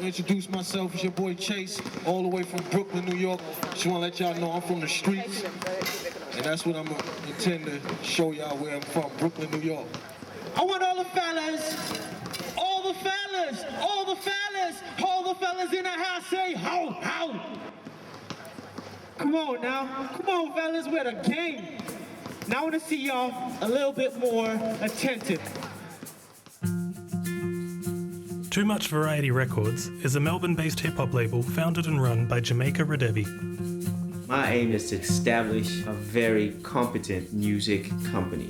introduce myself. It's your boy Chase, all the way from Brooklyn, New York. Just want to let y'all know I'm from the streets, and that's what I'm intend to show y'all where I'm from, Brooklyn, New York. I want all the fellas in the house say ho, ho. Come on now, come on fellas, we're the game. Now I want to see y'all a little bit more attentive. Too Much Variety Records is a Melbourne-based hip-hop label founded and run by Jamaica Radevi. My aim is to establish a very competent music company.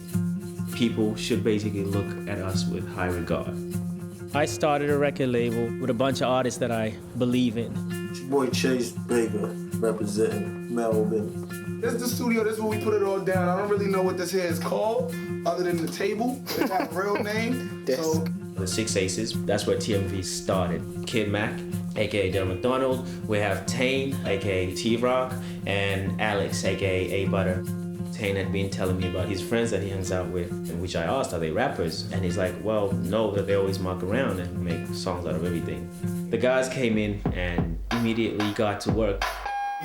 People should basically look at us with high regard. I started a record label with a bunch of artists that I believe in. It's your boy Chase Baker, representing Melbourne. This is the studio, this is where we put it all down. I don't really know what this here is called, other than the table. It has a real name. So. The Six Aces, that's where TMV started. Kid Mac, aka Del McDonald. We have Tane, aka T-Rock, and Alex, aka A-Butter. Tane had been telling me about his friends that he hangs out with, in which I asked, are they rappers? And he's like, well, no, that they always muck around and make songs out of everything. The guys came in and immediately got to work.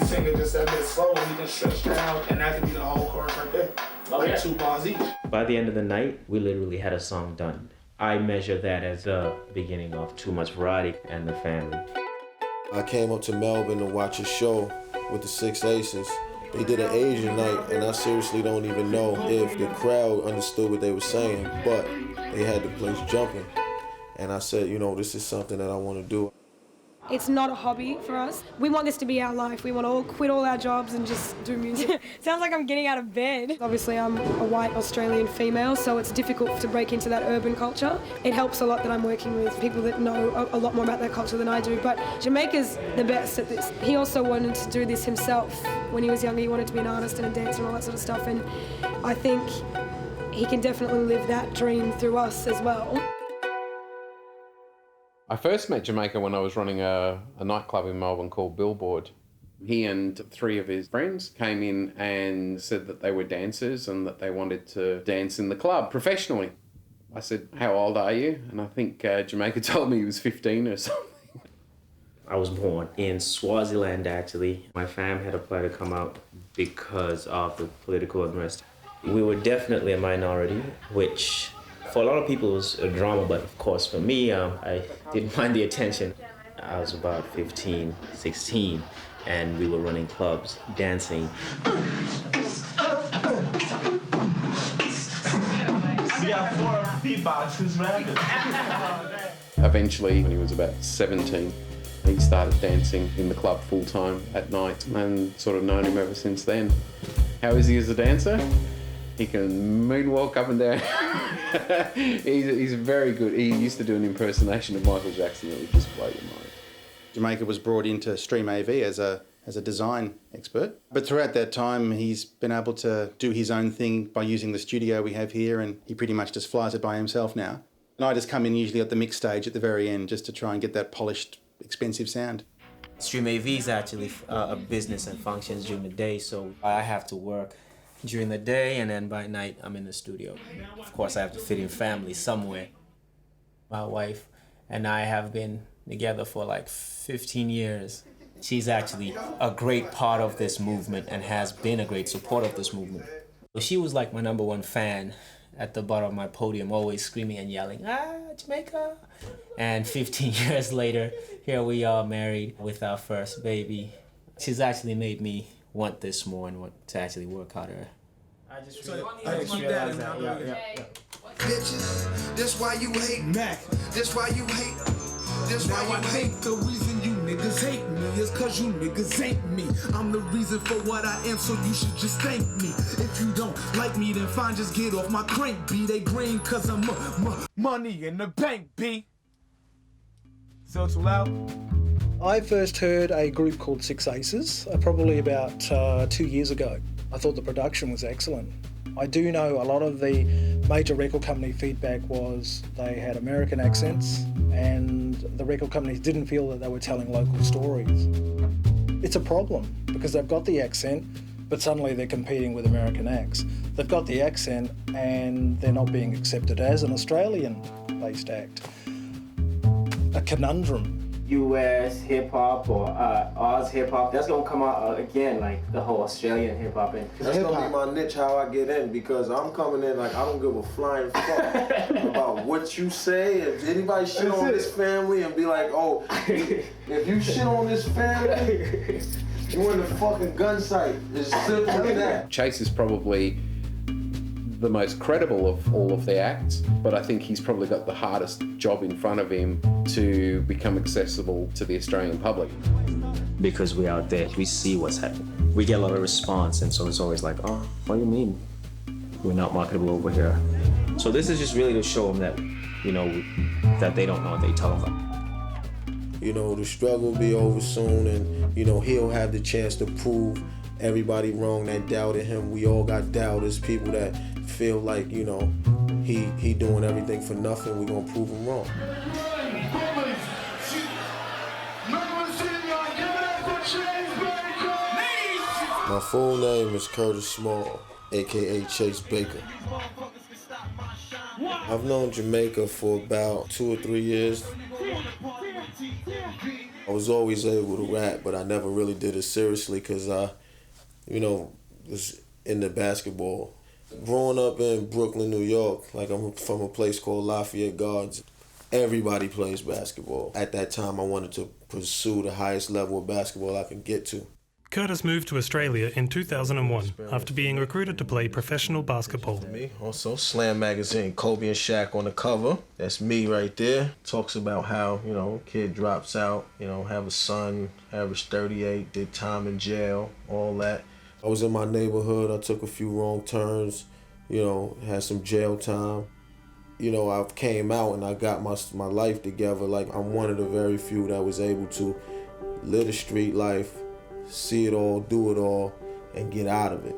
You sing it just a bit slow and you can stretch down, and that can be the whole chorus right there. Like 2 bars each. By the end of the night, we literally had a song done. I measure that as the beginning of Too Much Variety and the family. I came up to Melbourne to watch a show with the Six Aces. They did an Asian night, and I seriously don't even know if the crowd understood what they were saying, but they had the place jumping. And I said, you know, this is something that I want to do. It's not a hobby for us. We want this to be our life. We want to all quit all our jobs and just do music. Sounds like I'm getting out of bed. Obviously, I'm a white Australian female, so it's difficult to break into that urban culture. It helps a lot that I'm working with people that know a lot more about that culture than I do, but Jamaica's the best at this. He also wanted to do this himself. When he was younger, he wanted to be an artist and a dancer and all that sort of stuff, and I think he can definitely live that dream through us as well. I first met Jamaica when I was running a nightclub in Melbourne called Billboard. He and 3 of his friends came in and said that they were dancers and that they wanted to dance in the club professionally. I said, how old are you? And I think Jamaica told me he was 15 or something. I was born in Swaziland, actually. My fam had applied to come out because of the political unrest. We were definitely a minority, which for a lot of people it was a drama, but of course for me, I didn't mind the attention. I was about 15, 16, and we were running clubs, dancing. Eventually, when he was about 17, he started dancing in the club full-time at night, and sort of known him ever since then. How is he as a dancer? He can moonwalk up and down. He's very good. He used to do an impersonation of Michael Jackson that would just blow your mind. Jamaica was brought into Stream AV as a design expert. But throughout that time, he's been able to do his own thing by using the studio we have here, and he pretty much just flies it by himself now. And I just come in usually at the mix stage at the very end just to try and get that polished, expensive sound. Stream AV is actually a business and functions during the day, so I have to work during the day, and then by night I'm in the studio. Of course, I have to fit in family somewhere. My wife and I have been together for like 15 years. She's actually a great part of this movement and has been a great support of this movement. She was like my #1 fan at the bottom of my podium, always screaming and yelling, Jamaica! And 15 years later, here we are married with our first baby. She's actually made me want this more and want to actually work harder. I just realized that. Yeah. Bitches, that's why you hate Mac. That's why you hate. That's why you hate. The reason you niggas hate me is cause you niggas ain't me. I'm the reason for what I am, so you should just thank me. If you don't like me, then fine, just get off my crank, B. They green cause I'm money in the bank, B. So too loud. I first heard a group called Six Aces probably about 2 years ago. I thought the production was excellent. I do know a lot of the major record company feedback was they had American accents and the record companies didn't feel that they were telling local stories. It's a problem because they've got the accent, but suddenly they're competing with American acts. They've got the accent and they're not being accepted as an Australian-based act. A conundrum. US hip hop or Oz hip hop, that's gonna come out again, like the whole Australian hip hop. That's gonna be my niche, how I get in, because I'm coming in like I don't give a flying fuck about what you say. If anybody shit on this family and be like, oh, if you shit on this family, you in the fucking gun sight. It's simple as that. Chase is probably the most credible of all of the acts, but I think he's probably got the hardest job in front of him to become accessible to the Australian public. Because we're out there, we see what's happening. We get a lot of response, and so it's always like, oh, what do you mean? We're not marketable over here. So this is just really to show them that, you know, that they don't know what they tell them. You know, the struggle will be over soon, and, you know, he'll have the chance to prove everybody wrong that doubted him. We all got doubters, people that feel like, you know, he doing everything for nothing. We're gonna prove him wrong. My full name is Curtis Small, aka Chase Baker. I've known Jamaica for about 2 or 3 years. I was always able to rap, but I never really did it seriously because I, you know, was into basketball. Growing up in Brooklyn, New York, like I'm from a place called Lafayette Gardens, everybody plays basketball. At that time, I wanted to pursue the highest level of basketball I could get to. Curtis moved to Australia in 2001 after being recruited to play professional basketball. Me, also Slam Magazine, Kobe and Shaq on the cover. That's me right there. Talks about how, you know, kid drops out, you know, have a son, average 38, did time in jail, all that. I was in my neighborhood, I took a few wrong turns, you know, had some jail time. You know, I came out and I got my life together. Like, I'm one of the very few that was able to live the street life, see it all, do it all, and get out of it.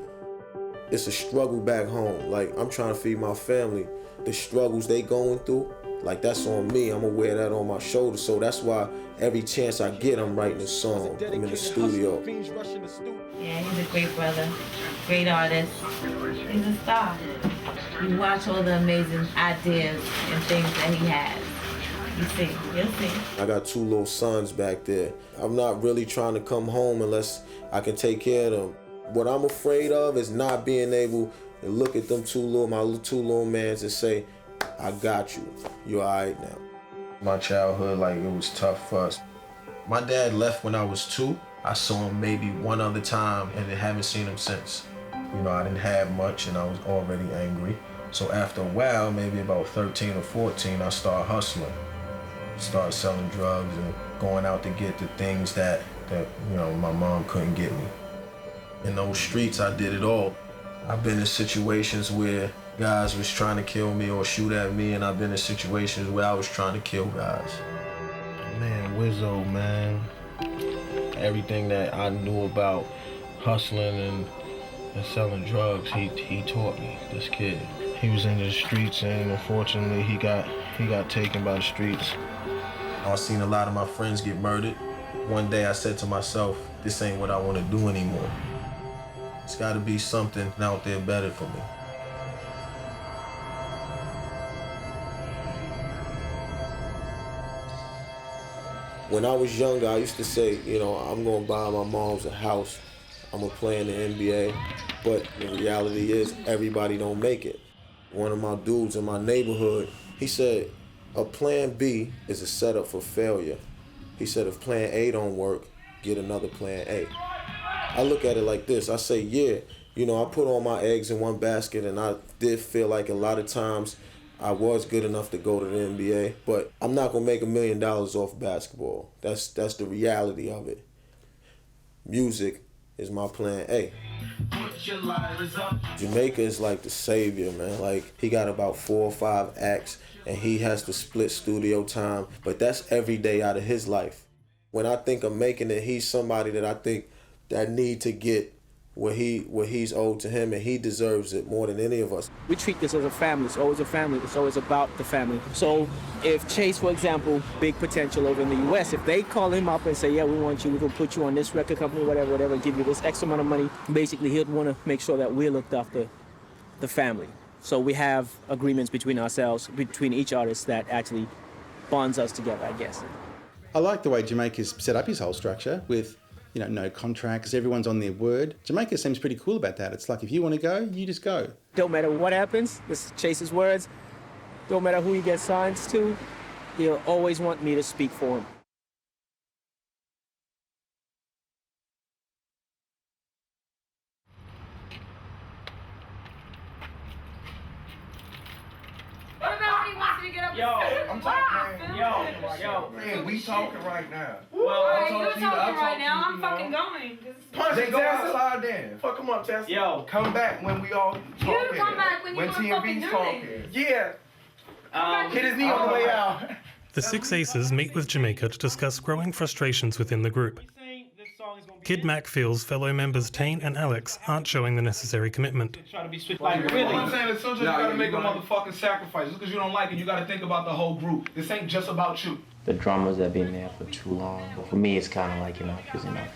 It's a struggle back home. Like, I'm trying to feed my family. The struggles they going through, like, that's on me. I'm gonna wear that on my shoulders. So that's why every chance I get, I'm writing a song. I'm in the studio. Yeah, he's a great brother, great artist. He's a star. You watch all the amazing ideas and things that he has. You see, you'll see. I got 2 little sons back there. I'm not really trying to come home unless I can take care of them. What I'm afraid of is not being able to look at them my 2 little mans and say, I got you. You're all right now. My childhood, like, it was tough for us. My dad left when I was 2. I saw him maybe one other time and I haven't seen him since. You know, I didn't have much and I was already angry. So after a while, maybe about 13 or 14, I started hustling. Started selling drugs and going out to get the things that you know, my mom couldn't get me. In those streets, I did it all. I've been in situations where guys was trying to kill me or shoot at me, and I've been in situations where I was trying to kill guys. Man, Wizzo, man. Everything that I knew about hustling and selling drugs, he taught me, this kid. He was in the streets, and unfortunately he got taken by the streets. I've seen a lot of my friends get murdered. One day I said to myself, this ain't what I want to do anymore. It's got to be something out there better for me. When I was younger, I used to say, you know, I'm going to buy my mom's a house. I'm going to play in the NBA. But the reality is, everybody don't make it. One of my dudes in my neighborhood, he said, a plan B is a setup for failure. He said, if plan A don't work, get another plan A. I look at it like this. I say, yeah, you know, I put all my eggs in one basket, and I did feel like a lot of times I was good enough to go to the NBA, but I'm not gonna make $1 million off basketball. That's the reality of it. Music is my plan A. Jamaica is like the savior, man. Like, he got about 4 or 5 acts, and he has to split studio time, but that's every day out of his life. When I think of making it, he's somebody that I think that need to get what he's owed to him, and he deserves it more than any of us. We treat this as a family. It's always a family. It's always about the family. So if Chase, for example, big potential over in the U.S., if they call him up and say, yeah, we want you, we're going to put you on this record company, whatever, give you this X amount of money, basically he'd want to make sure that we're looked after the family. So we have agreements between ourselves, between each artist, that actually bonds us together, I guess. I like the way Jamaica's set up his whole structure with, you know, no contracts, everyone's on their word. Jamaica seems pretty cool about that. It's like, if you want to go, you just go. Don't matter what happens, this is Chase's words, don't matter who he gets signed to, he'll always want me to speak for him. I'm talking, yo. Man, we talking right now. Well, Alright, you're talking right now. I'm fucking going. Punch it, go outside then. Fuck him up, Tessa. Yo, come back when we all talking. You come back when you wanna fucking do talking. Yeah. Hit his knee on the way out. The Six Aces meet with Jamaica to discuss growing frustrations within the group. Kid Mac feels fellow members Tane and Alex aren't showing the necessary commitment. Like, really? What I'm saying is sometimes you gotta make a motherfucking sacrifice. Just because you don't like it, you gotta think about the whole group. This ain't just about you. The drummers have been there for too long. But for me, it's kind of like enough is enough.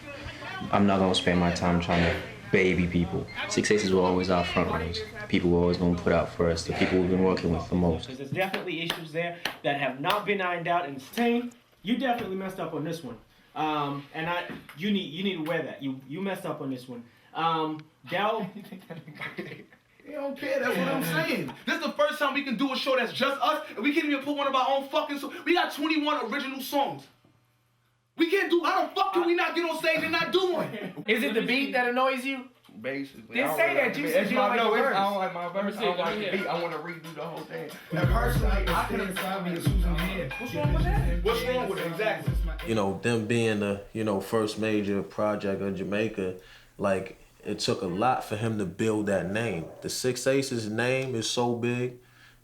I'm not going to spend my time trying to baby people. Six Aces were always our front runners. People were always going to put out first, the people we've been working with the most. There's definitely issues there that have not been ironed out. And Tane, you definitely messed up on this one. You need to wear that. You messed up on this one. Del. They don't care, that's what I'm saying. This is the first time we can do a show that's just us, and we can't even put one of our own fucking songs. We got 21 original songs. We can't do, how the fuck can we not get on stage and not do one? Is it the beat that annoys you? Basically. Didn't say that, you said you don't like the verse. I don't like my verse, I don't like the beat, I want to redo the whole thing. And personally, I can inside me a Susan head. What's wrong with that? What's wrong with it, exactly? You know, them being the, you know, first major project of Jamaica, like, it took a lot for him to build that name. The Six Aces name is so big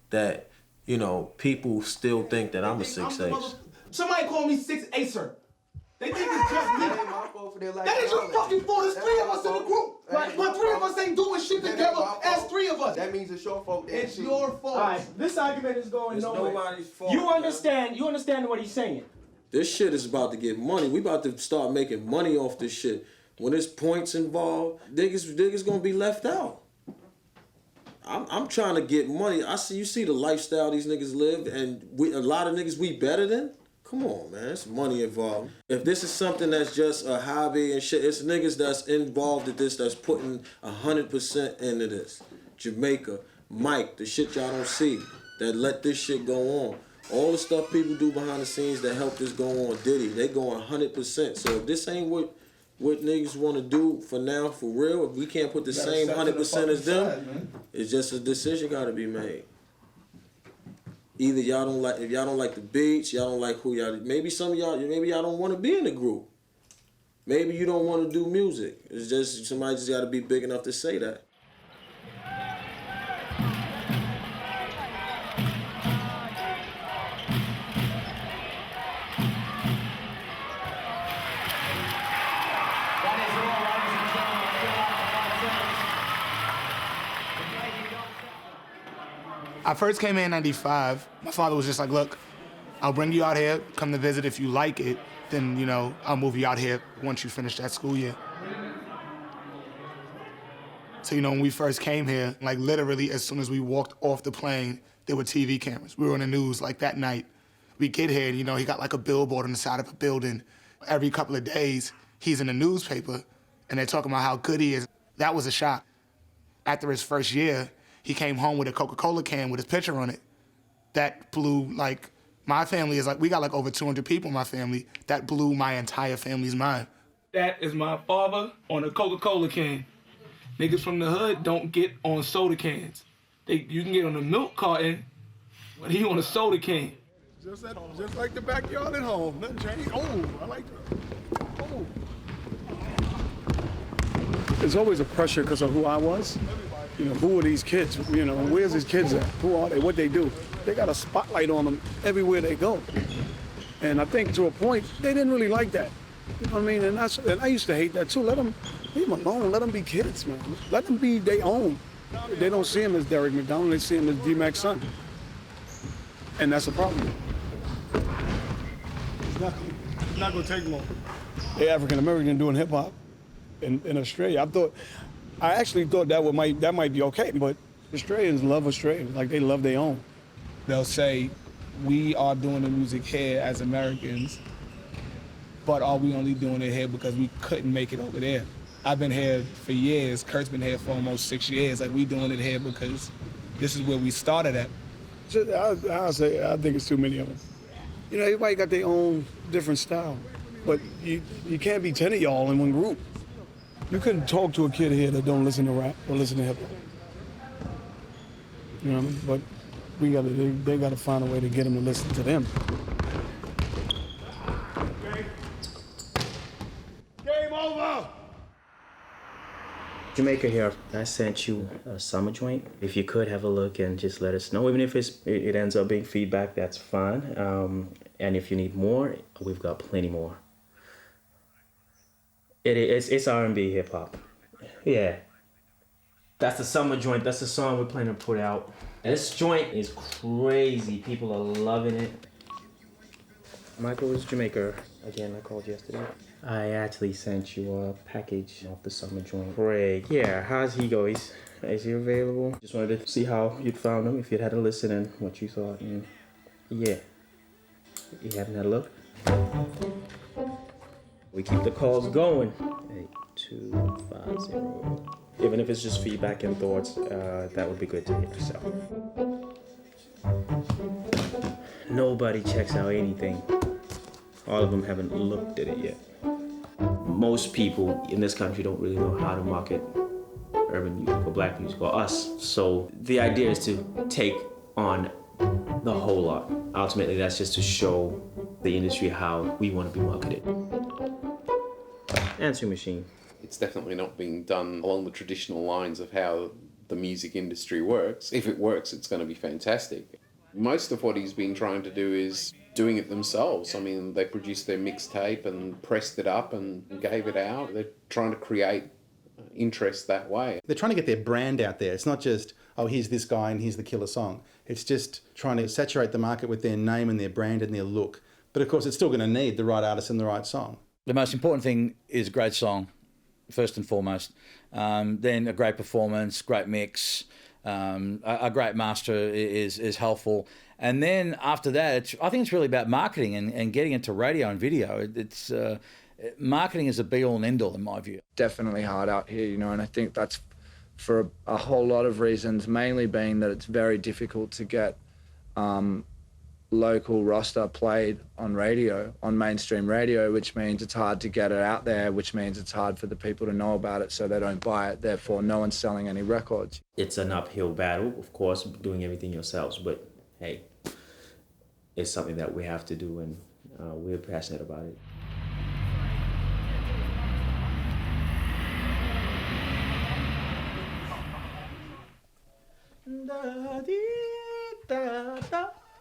that, you know, people still think that I'm a Six Ace. Somebody call me Six Acer. They think it's just me. That ain't your fucking fault. There's three of us in the group. But three of us ain't doing shit together as three of us. That means it's your fault. It's your fault. All right, this argument is going nowhere. Nobody's fault. You understand what he's saying. This shit is about to get money. We about to start making money off this shit. When there's points involved, niggas gonna be left out. I'm trying to get money. You see the lifestyle these niggas live, and a lot of niggas we better than. Come on, man, it's money involved. If this is something that's just a hobby and shit, it's niggas that's involved in this, that's putting 100% into this. Jamaica, Mike, the shit y'all don't see, that let this shit go on. All the stuff people do behind the scenes that help this go on. Diddy, they going 100%. So if this ain't what niggas want to do for now, for real, if we can't put the same 100% as them, it's just a decision got to be made. Either if y'all don't like the beats, y'all don't like who y'all, maybe y'all don't want to be in the group. Maybe you don't want to do music. It's just, somebody just got to be big enough to say that. I first came in '95. My father was just like, look, I'll bring you out here, come to visit. If you like it, then, you know, I'll move you out here once you finish that school year. So, you know, when we first came here, like literally as soon as we walked off the plane, there were TV cameras. We were on the news like that night. We get here, and, you know, he got like a billboard on the side of a building. Every couple of days, he's in the newspaper, and they're talking about how good he is. That was a shock. After his first year, he came home with a Coca-Cola can with his picture on it. That blew, like, my family is like, we got like over 200 people in my family. That blew my entire family's mind. That is my father on a Coca-Cola can. Niggas from the hood don't get on soda cans. You can get on a milk carton, but he on a soda can. Just like the backyard at home. Nothing changed. Oh, I like that. Oh. There's always a pressure because of who I was. You know, who are these kids? You know, where's these kids at? Who are they? What they do? They got a spotlight on them everywhere they go. And I think to a point, they didn't really like that. You know what I mean? And I used to hate that too. Leave them alone. Let them be kids, man. Let them be their own. They don't see him as Derek McDonald. They see him as D-Mac's son. And that's a problem. It's not going to take long. They're African-American doing hip-hop in Australia. I actually thought that might be okay, but Australians love Australians, like they love their own. They'll say, we are doing the music here as Americans. But are we only doing it here because we couldn't make it over there? I've been here for years. Kurt's been here for almost 6 years. Like, we doing it here because this is where we started at. I'll say, I think it's too many of them. You know, everybody got their own different style, but you can't be 10 of y'all in one group. You couldn't talk to a kid here that don't listen to rap or listen to hip hop. You know what I mean? But they gotta find a way to get them to listen to them. Game over! Jamaica here, I sent you a summer joint. If you could have a look and just let us know. Even if it ends up being feedback, that's fine. And if you need more, we've got plenty more. It's R&B hip hop. Yeah. That's the summer joint. That's the song we're planning to put out. And this joint is crazy. People are loving it. Michael is Jamaica. Again, I called yesterday. I actually sent you a package of the summer joint. Craig, yeah, how's he go? Is he available? Just wanted to see how you'd found him, if you'd had a listen and what you thought. And yeah, you haven't had a look? We keep the calls going. 8250. Even if it's just feedback and thoughts, that would be good to hear. So nobody checks out anything. All of them haven't looked at it yet. Most people in this country don't really know how to market urban music or black music or us. So the idea is to take on the whole lot. Ultimately, that's just to show the industry how we want to be marketed. Answering machine. It's definitely not being done along the traditional lines of how the music industry works. If it works, it's going to be fantastic. Most of what he's been trying to do is doing it themselves. I mean, they produced their mixtape and pressed it up and gave it out. They're trying to create interest that way. They're trying to get their brand out there. It's not just, oh, here's this guy and here's the killer song. It's just trying to saturate the market with their name and their brand and their look. But of course, it's still going to need the right artist and the right song. The most important thing is a great song, first and foremost. Then a great performance, great mix. A great master is helpful. And then after that, I think it's really about marketing and getting into radio and video. Marketing is a be-all and end-all in my view. Definitely hard out here, you know, and I think that's for a whole lot of reasons, mainly being that it's very difficult to get local roster played on radio, on mainstream radio, which means it's hard to get it out there, which means it's hard for the people to know about it so they don't buy it, therefore no one's selling any records. It's an uphill battle, of course, doing everything yourselves, but hey, it's something that we have to do, and we're passionate about it.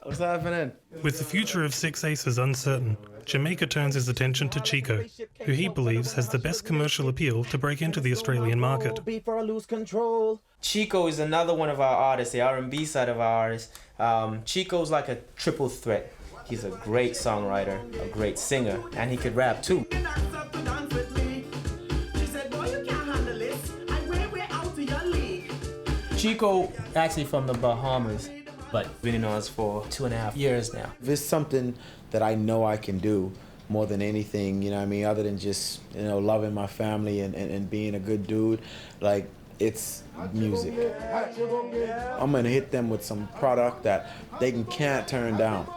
What's happening? With the future of Six Aces uncertain, Jamaica turns his attention to Chico, who he believes has the best commercial appeal to break into the Australian market. Chico is another one of our artists, the R&B side of our artists. Chico's like a triple threat. He's a great songwriter, a great singer, and he could rap too. Chico actually from the Bahamas, but been in Oz for 2.5 years now. If it's something that I know I can do more than anything, you know what I mean, other than just, you know, loving my family and being a good dude, like, it's music. I'm gonna hit them with some product that they can't turn down.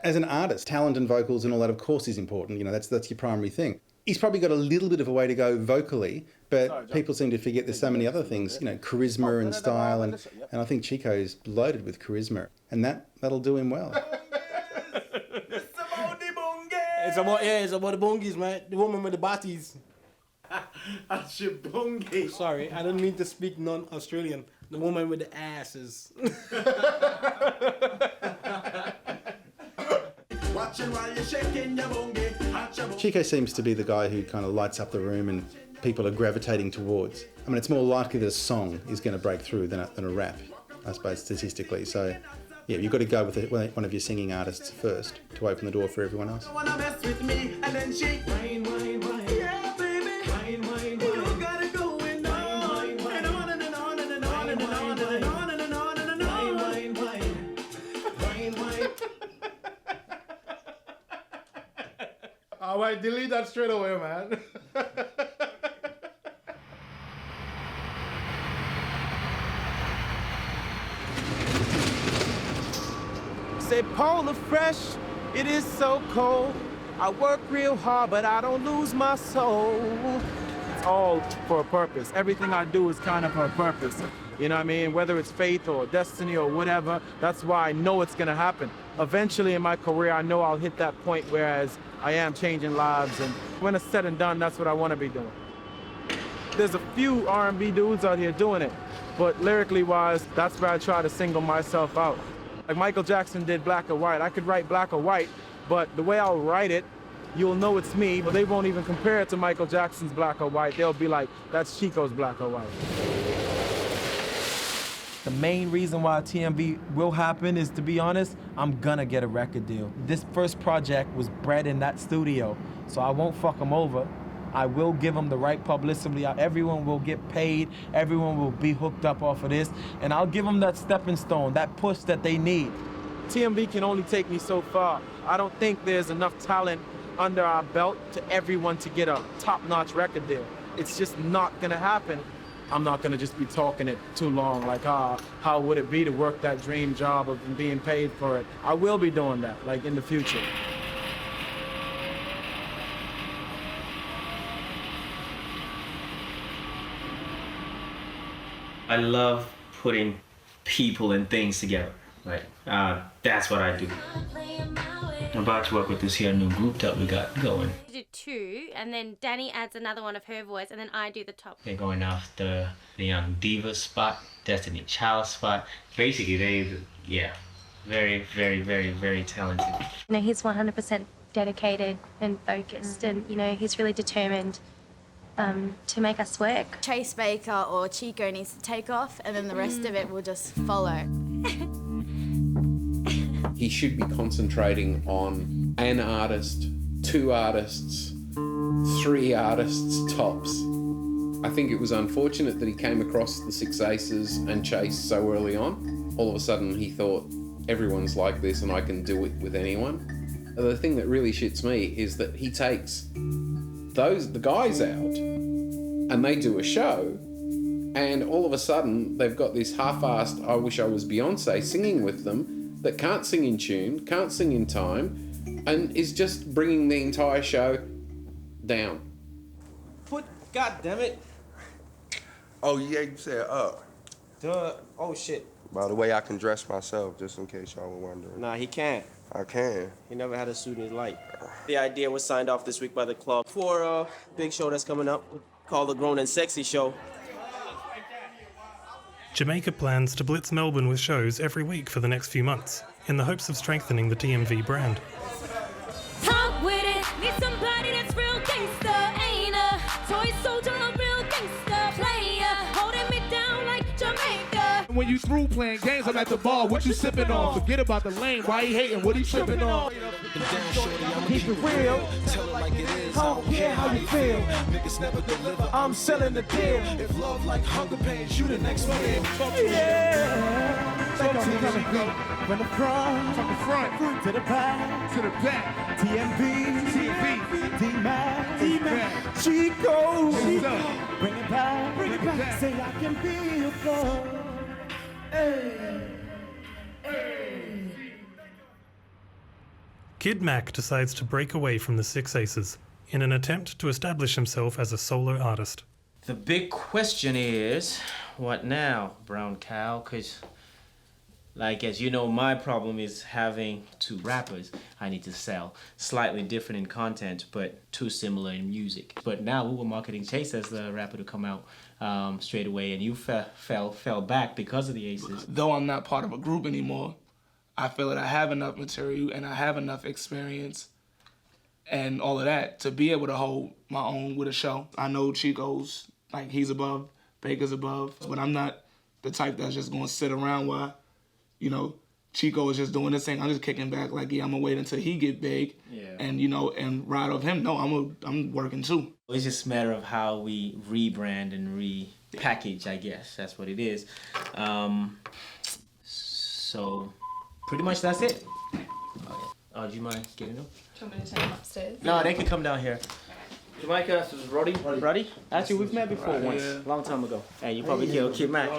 As an artist, talent and vocals and all that, of course, is important. You know, that's your primary thing. He's probably got a little bit of a way to go vocally, but people seem to forget there's so many other things, you know, charisma and style, and I think Chico's loaded with charisma, and that'll do him well. It's about the bungies, man. The woman with the bodies. Sorry, I don't mean to speak non-Australian. The woman with the asses. Chico seems to be the guy who kind of lights up the room and people are gravitating towards. I mean, it's more likely that a song is going to break through than a rap, I suppose, statistically. So, yeah, you've got to go with one of your singing artists first to open the door for everyone else. All right, delete that straight away, man. Say Polar Fresh, it is so cold. I work real hard, but I don't lose my soul. It's all for a purpose. Everything I do is kind of for a purpose. You know what I mean? Whether it's faith or destiny or whatever, that's why I know it's gonna happen. Eventually in my career, I know I'll hit that point whereas I am changing lives, and when it's said and done, that's what I wanna be doing. There's a few R&B dudes out here doing it, but lyrically wise, that's where I try to single myself out. Like Michael Jackson did Black or White. I could write Black or White, but the way I'll write it, you'll know it's me, but they won't even compare it to Michael Jackson's Black or White. They'll be like, that's Chico's Black or White. The main reason why TMV will happen is, to be honest, I'm gonna get a record deal. This first project was bred in that studio, so I won't fuck them over. I will give them the right publicity. Everyone will get paid. Everyone will be hooked up off of this. And I'll give them that stepping stone, that push that they need. TMV can only take me so far. I don't think there's enough talent under our belt to everyone to get a top-notch record deal. It's just not gonna happen. I'm not gonna just be talking it too long, like, how would it be to work that dream job of being paid for it? I will be doing that, like, in the future. I love putting people and things together, right? That's what I do. I'm about to work with this here new group that we got going. We do two, and then Danny adds another one of her voice, and then I do the top. They're going after the Young Diva spot, Destiny Child spot. Basically, very, very, very, very talented. You know, he's 100% dedicated and focused, and you know, he's really determined to make us work. Chase Baker or Chico needs to take off, and then the rest of it will just follow. He should be concentrating on an artist, 2 artists, 3 artists tops. I think it was unfortunate that he came across the Six Aces and Chase so early on. All of a sudden he thought, everyone's like this and I can do it with anyone. The thing that really shits me is that he takes the guys out and they do a show, and all of a sudden they've got this half-assed I Wish I Was Beyonce singing with them that can't sing in tune, can't sing in time, and is just bringing the entire show down. God damn it. Oh yeah, you said up. Duh. Oh shit. By the way, I can dress myself, just in case y'all were wondering. Nah, he can't. I can. He never had a suit his like. The idea was signed off this week by the club for a big show that's coming up called the Grown and Sexy Show. Jamaica plans to blitz Melbourne with shows every week for the next few months, in the hopes of strengthening the TMV brand. Talk with it, need somebody that's real gangsta, ain't a toy soldier, a real gangsta player, holding me down like Jamaica. When you through playing games, I'm at the bar. What you sipping on? Forget about the lane. Why he hating? What he tripping on? Keep it real. I don't care how you feel. Niggas never deliver. I'm selling the deal. If love like hunger pains, you the next one. Yeah. Talk to me. From the front to the back, TMV, D-Mac, Chico, bring it back, say I can be your flow. Hey. Kid Mac decides to break away from the Six Aces in an attempt to establish himself as a solo artist. The big question is, what now, Brown Cow? Because, like, as you know, my problem is having 2 rappers I need to sell. Slightly different in content, but too similar in music. But now we were marketing Chase as the rapper to come out straight away, and you fell back because of the Aces. Though I'm not part of a group anymore, I feel that I have enough material and I have enough experience and all of that to be able to hold my own with a show. I know Chico's, like, he's above, Baker's above, but I'm not the type that's just gonna sit around while, you know, Chico is just doing this thing. I'm just kicking back like, yeah, I'm gonna wait until he get big and, you know, and ride off him. No, I'm working too. It's just a matter of how we rebrand and repackage, I guess. That's what it is. So pretty much that's it. Do you mind getting them? Do you want me to take them upstairs? No, they can come down here. Jamaica, this is Roddy. Roddy? Actually, we've met before Right, once, yeah. long time ago. Hey, you probably killed Kid Mac.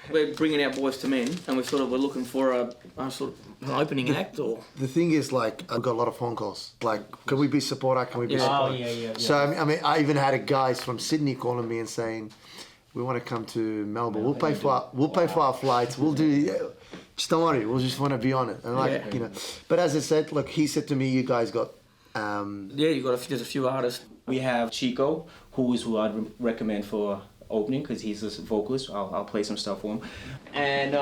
We're bringing out Boys to Men, and we're looking for a sort of an opening act, or The thing is, like, I've got a lot of phone calls. Like, can we be supporter? Can we be Yeah. supporter? Oh, yeah. So, I mean, I even had a guys from Sydney calling me and saying, we want to come to Melbourne. We'll pay for our flights. We'll do... Just don't worry. We'll just want to be on it. And like, you know. But as I said, look, he said to me, you guys got... yeah, there's a few artists. We have Chico, who I'd recommend for opening because he's a vocalist. I'll play some stuff for him. And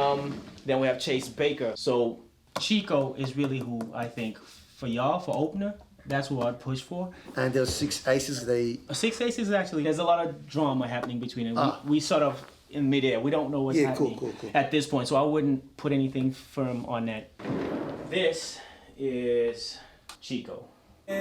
then we have Chase Baker. So Chico is really who I think for y'all, for opener, that's who I'd push for. And there's Six Aces. Six Aces, actually, there's a lot of drama happening between them. Ah. We sort of in midair. We don't know what's happening cool. at this point, so I wouldn't put anything firm on that. This is Chico. I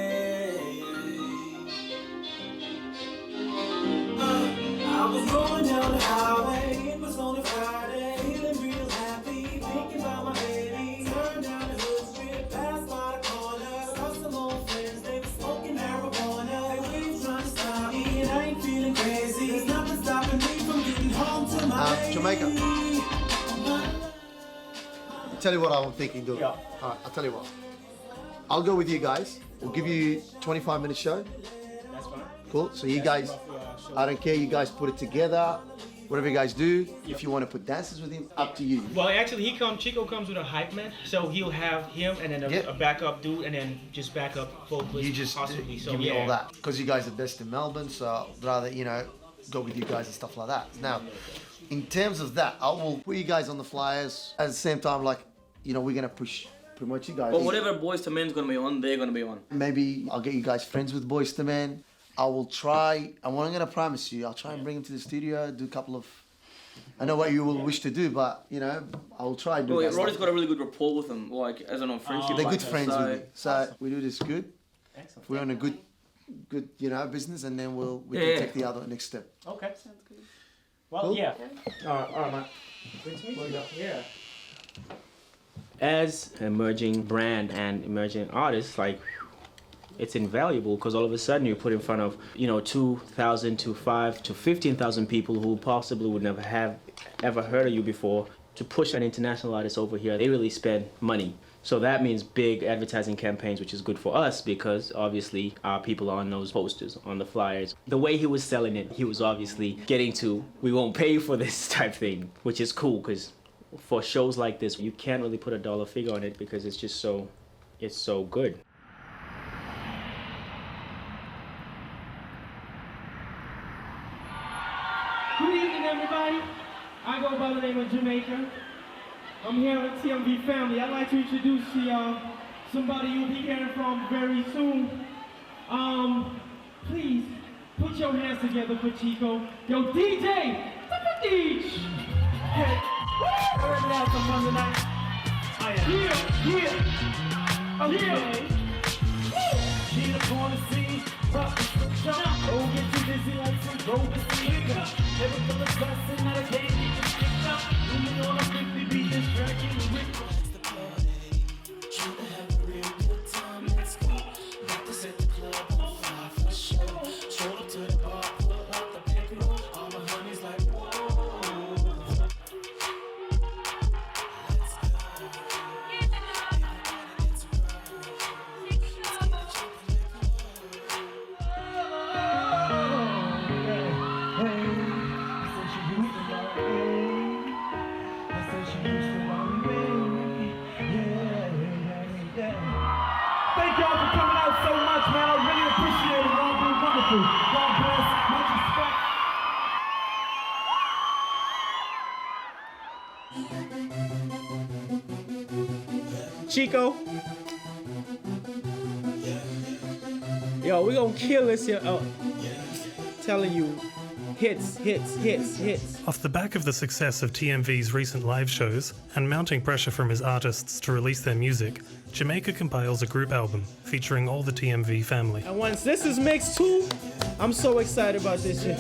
was rolling down the highway, it was on a Friday, feeling real happy, thinking about my baby. Turned down the hood strip, passed by the corner, saw some old friends, they were smoking marijuana. They were trying to stop me, and I ain't feeling crazy. There's nothing stopping me from getting home to my baby. Jamaica. Tell you what I'm thinking, dude. Yeah. All right, I'll tell you what. I'll go with you guys. We'll give you 25-minute show. That's fine. Cool. So you guys, I don't care. You guys put it together. Whatever you guys do. If you want to put dances with him, up to you. Well, actually, Chico comes with a hype man, so he'll have him and then a backup dude, and then just backup vocalist. You just possibly. So give me all that because you guys are best in Melbourne. So I'd rather go with you guys and stuff like that. Now, in terms of that, I will put you guys on the flyers at the same time. Like, we're gonna push. Promote you guys. But whatever Boys to Men's gonna be on, they're gonna be on. Maybe I'll get you guys friends with Boys to Men. I will try, and what I'm gonna promise you, I'll try and bring them to the studio, do a couple of. I know what you will wish to do, but I will try and do. Well, that Roddy's stuff. got a really good rapport with them, like as an friendship. They're like good that, friends so- with me, so we do this good. Excellent. We're on a good, business, and then we can take the other next step. Okay. Sounds good. Well, Cool? yeah. All right, man. Good to meet you. Yeah. As an emerging brand and emerging artist, like, it's invaluable because all of a sudden you're put in front of 2,000 to 5,000 to 15,000 people who possibly would never have ever heard of you before. To push an international artist over here, they really spend money. So that means big advertising campaigns, which is good for us because obviously our people are on those posters, on the flyers. The way he was selling it, he was obviously getting to, we won't pay for this type thing, which is cool because for shows like this, you can't really put a dollar figure on it because it's just it's so good. Good evening, everybody. I go by the name of Jamaica. I'm here with TMV family. I'd like to introduce to y'all somebody you'll be hearing from very soon. Please put your hands together for Chico. Yo, DJ, Deej. Okay. I ready to have some fun tonight. She the corner scene, rock the jump. Don't get too busy on some go to see. Never feel a blessing that I can't even stick up. Moving on a 50 beat, distracting the whip. Thank y'all for coming out so much, man. I really appreciate it. Y'all been wonderful. God bless. Much respect. Chico. Yo, we gonna kill this here. Telling you, hits. Off the back of the success of TMV's recent live shows and mounting pressure from his artists to release their music, Jamaica compiles a group album featuring all the TMV family. And once this is mixed too, I'm so excited about this shit.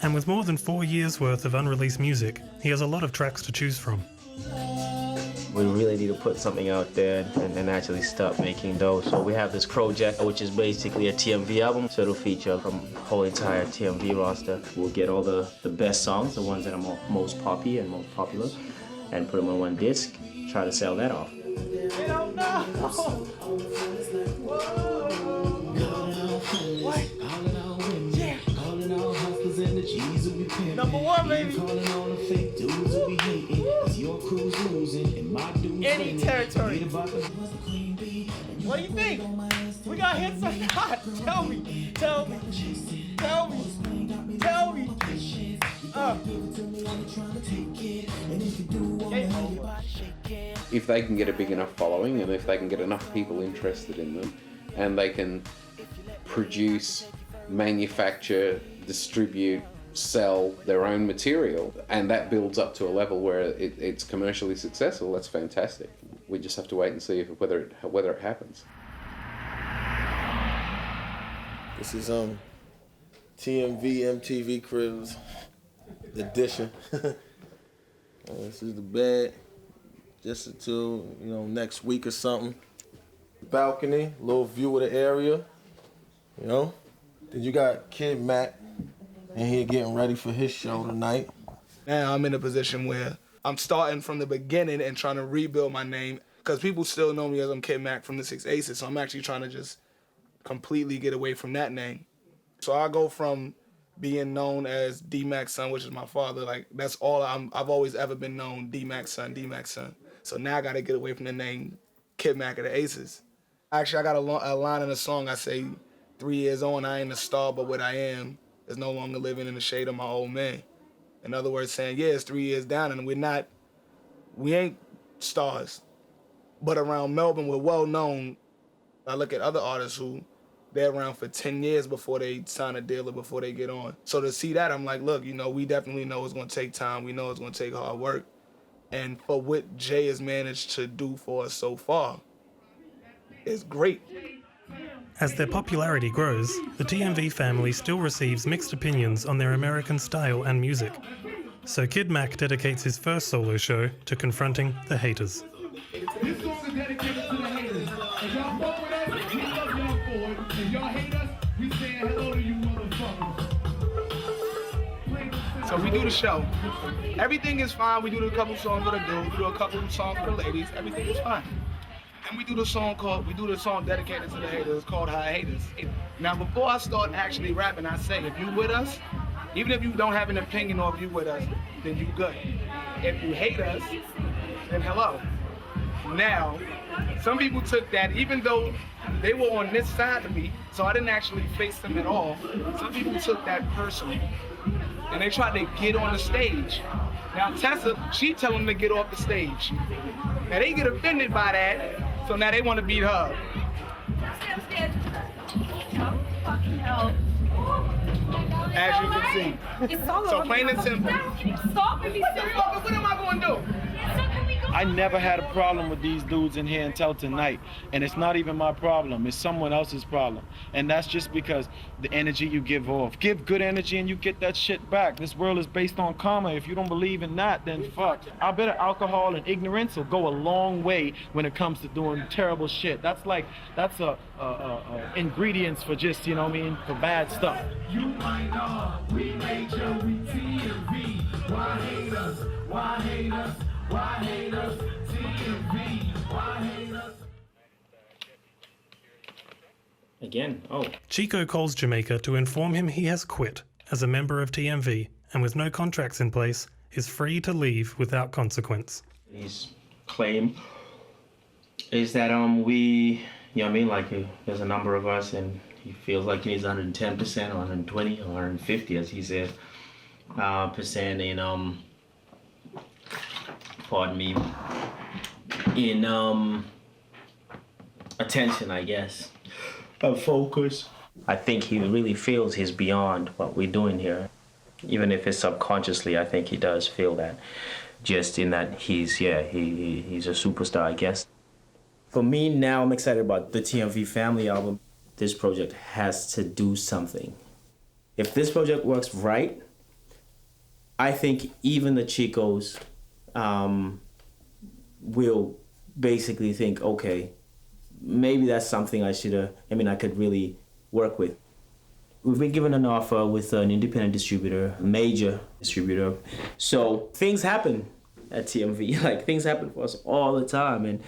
And with more than 4 years worth of unreleased music, he has a lot of tracks to choose from. we really need to put something out there and actually start making those. So we have this project, which is basically a TMV album. So it'll feature the whole entire TMV roster. We'll get all the best songs, the ones that are most poppy and most popular, and put them on one disc, try to sell that off. Number one, baby. Any territory. What do you think? We got hits or not? Tell me. Tell me. Tell me. Tell me. If they can get a big enough following and if they can get enough people interested in them and they can produce, manufacture, distribute, sell their own material and that builds up to a level where it's commercially successful, that's fantastic. We just have to wait and see whether it happens. This is TMV MTV Cribs edition. This is the bed, just until next week or something. Balcony, little view of the area. Then you got Kid Mac, and he getting ready for his show tonight. Now I'm in a position where I'm starting from the beginning and trying to rebuild my name, because people still know me as I'm Kid Mac from the Six Aces, so I'm actually trying to just completely get away from that name. So I go from being known as D-Mac's son, which is my father, like that's all I've always ever been known, D-Mac's son, D-Mac's son. So now I gotta get away from the name Kid Mac of the Aces. Actually, I got a line in a song, I say, 3 years on, I ain't a star, but what I am is no longer living in the shade of my old man. In other words, saying, yeah, it's 3 years down and we ain't stars. But around Melbourne, we're well known. I look at other artists who they're around for 10 years before they sign a deal or before they get on. So to see that, I'm like, look, we definitely know it's gonna take time. We know it's gonna take hard work. And for what Jay has managed to do for us so far, it's great. As their popularity grows, the TMV family still receives mixed opinions on their American style and music. So Kid Mac dedicates his first solo show to confronting the haters. This song is dedicated to the haters. If y'all fuck with us, we love y'all for it. If y'all hate us, we saying hello to you motherfuckers. So we do the show. Everything is fine. We do a couple songs with a dude. We do a couple songs for the ladies. Everything is fine. And we do the song dedicated to the haters called High Haters. Now before I start actually rapping, I say, if you with us, even if you don't have an opinion or if you with us, then you good. If you hate us, then hello. Now, some people took that, even though they were on this side of me, so I didn't actually face them at all. Some people took that personally, and they tried to get on the stage. Now Tessa, she tell them to get off the stage. Now they get offended by that, so now they want to beat her. As you can see. So plain and simple. What am I going to do? I never had a problem with these dudes in here until tonight. And it's not even my problem, it's someone else's problem. And that's just because the energy you give off. Give good energy and you get that shit back. This world is based on karma. If you don't believe in that, then fuck. I bet alcohol and ignorance will go a long way when it comes to doing terrible shit. That's ingredients for just, for bad stuff. You might know, we major, we TMV. Why hate us? Why hate us? Why hate us? TMV. Why hate us? Again, Chico calls Jamaica to inform him he has quit as a member of TMV and with no contracts in place is free to leave without consequence. His claim is that there's a number of us and he feels like he needs 110% or 120 or 150, as he said, percent in attention, I guess, focus. I think he really feels he's beyond what we're doing here. Even if it's subconsciously, I think he does feel that. Just in that he's a superstar, I guess. For me now, I'm excited about the TMV Family album. This project has to do something. If this project works right, I think even the Chicos will basically think, okay, maybe that's something I could really work with. We've been given an offer with an independent distributor, a major distributor. So things happen at TMV. Like, things happen for us all the time. And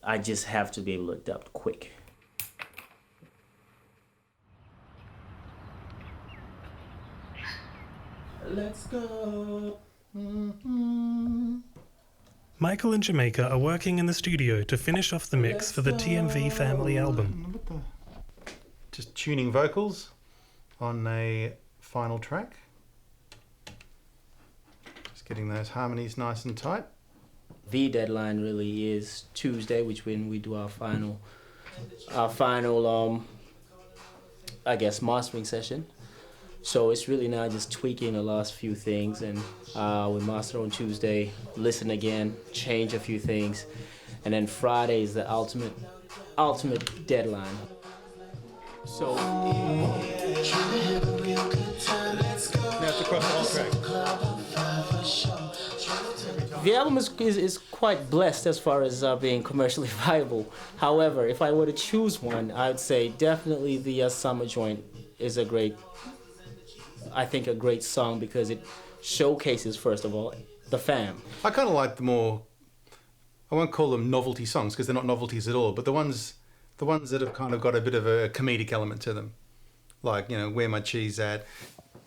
I just have to be able to adapt quick. Let's go. Michael and Jamaica are working in the studio to finish off the mix for the TMV family album. Just tuning vocals on a final track. Just getting those harmonies nice and tight. The deadline really is Tuesday, which when we do our final, I guess, mastering session. So it's really now just tweaking the last few things, and we master on Tuesday, listen again, change a few things, and then Friday is the ultimate deadline. So now it's across the whole track. The album is quite blessed as far as being commercially viable. However, if I were to choose one, I would say definitely the Summer Joint is a great song because it showcases, first of all, the fam. I kind of like the more, I won't call them novelty songs because they're not novelties at all, but the ones that have kind of got a bit of a comedic element to them. Like, you know, Where My Cheese At.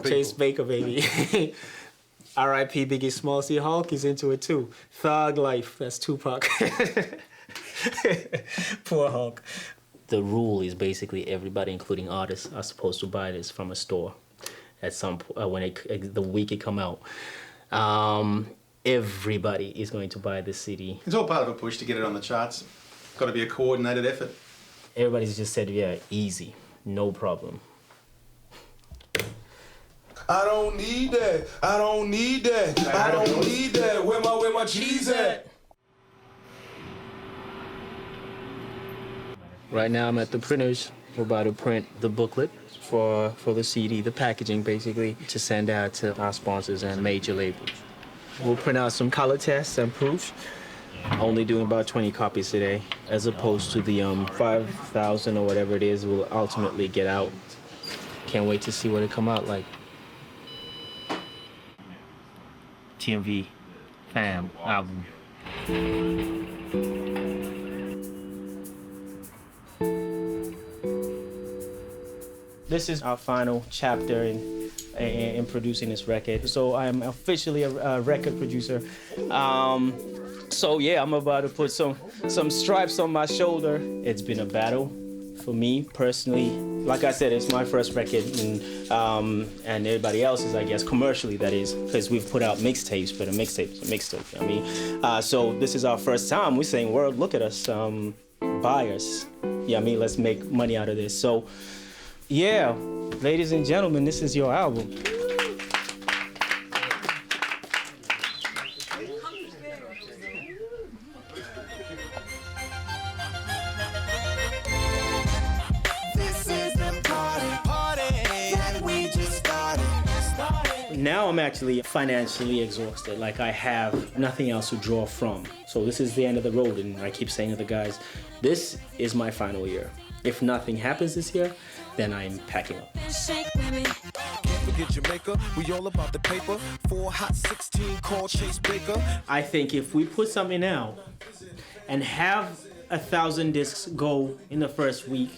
Chase Baker, baby. R.I.P. Biggie Smalls. See, Hulk is into it too. Thug Life, that's Tupac. Poor Hulk. The rule is basically everybody, including artists, are supposed to buy this from a store at some point the week it come out. Everybody is going to buy this CD. It's all part of a push to get it on the charts. Got to be a coordinated effort. Everybody's just said, yeah, easy, no problem. I don't need that. I don't need that. I don't need that. Where my cheese at? Right now I'm at the printers. We're about to print the booklet for the CD, the packaging basically, to send out to our sponsors and major labels. We'll print out some color tests and proofs. Only doing about 20 copies today, as opposed to the 5,000 or whatever it is we'll ultimately get out. Can't wait to see what it come out like. TMV Fam album. This is our final chapter in producing this record. So I'm officially a record producer. So yeah, I'm about to put some stripes on my shoulder. It's been a battle for me personally. Like I said, it's my first record, and everybody else's, I guess, commercially, that is, because we've put out mixtapes, but a mixtape's a mixtape. I mean, so this is our first time. We're saying, world, look at us, buy us. Yeah, I mean, let's make money out of this. So, yeah, ladies and gentlemen, this is your album. Now I'm actually financially exhausted. Like, I have nothing else to draw from. So this is the end of the road, and I keep saying to the guys, this is my final year. If nothing happens this year, then I'm packing up. Can't forget Jamaica, we all about the paper. 4 hot 16 called Chase Baker. I think if we put something out and have 1,000 discs go in the first week,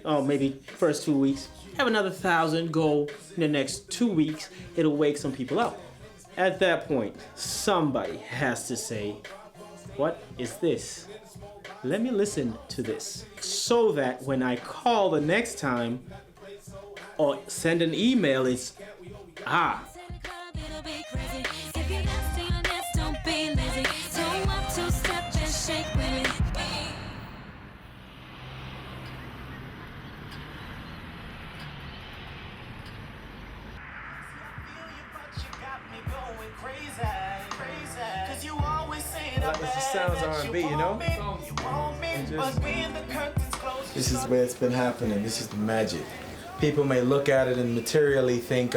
or maybe first 2 weeks, have another 1,000 go in the next 2 weeks, it'll wake some people up. At that point, somebody has to say, what is this? Let me listen to this. So that when I call the next time or send an email, it's, It just sounds R&B, you know? This is where it's been happening. This is the magic. People may look at it and materially think,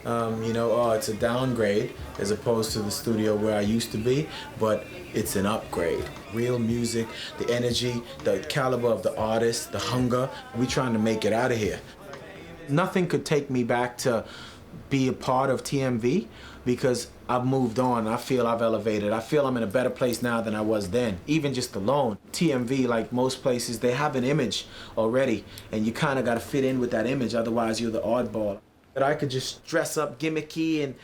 It's a downgrade as opposed to the studio where I used to be, but it's an upgrade. Real music, the energy, the caliber of the artist, the hunger, we trying to make it out of here. Nothing could take me back to be a part of TMV because I've moved on. I feel I've elevated. I feel I'm in a better place now than I was then, even just alone. TMV, like most places, they have an image already, and you kind of got to fit in with that image, otherwise you're the oddball. That I could just dress up gimmicky and,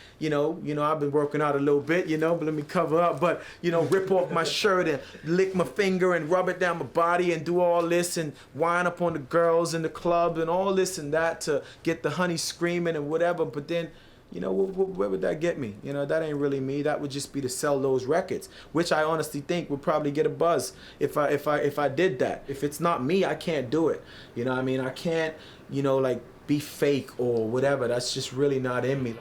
I've been working out a little bit, but let me cover up, but, rip off my shirt and lick my finger and rub it down my body and do all this and wind up on the girls in the club and all this and that to get the honey screaming and whatever, but then, where would that get me? That ain't really me. That would just be to sell those records, which I honestly think would probably get a buzz if I did that. If it's not me, I can't do it. I can't, be fake or whatever. That's just really not in me.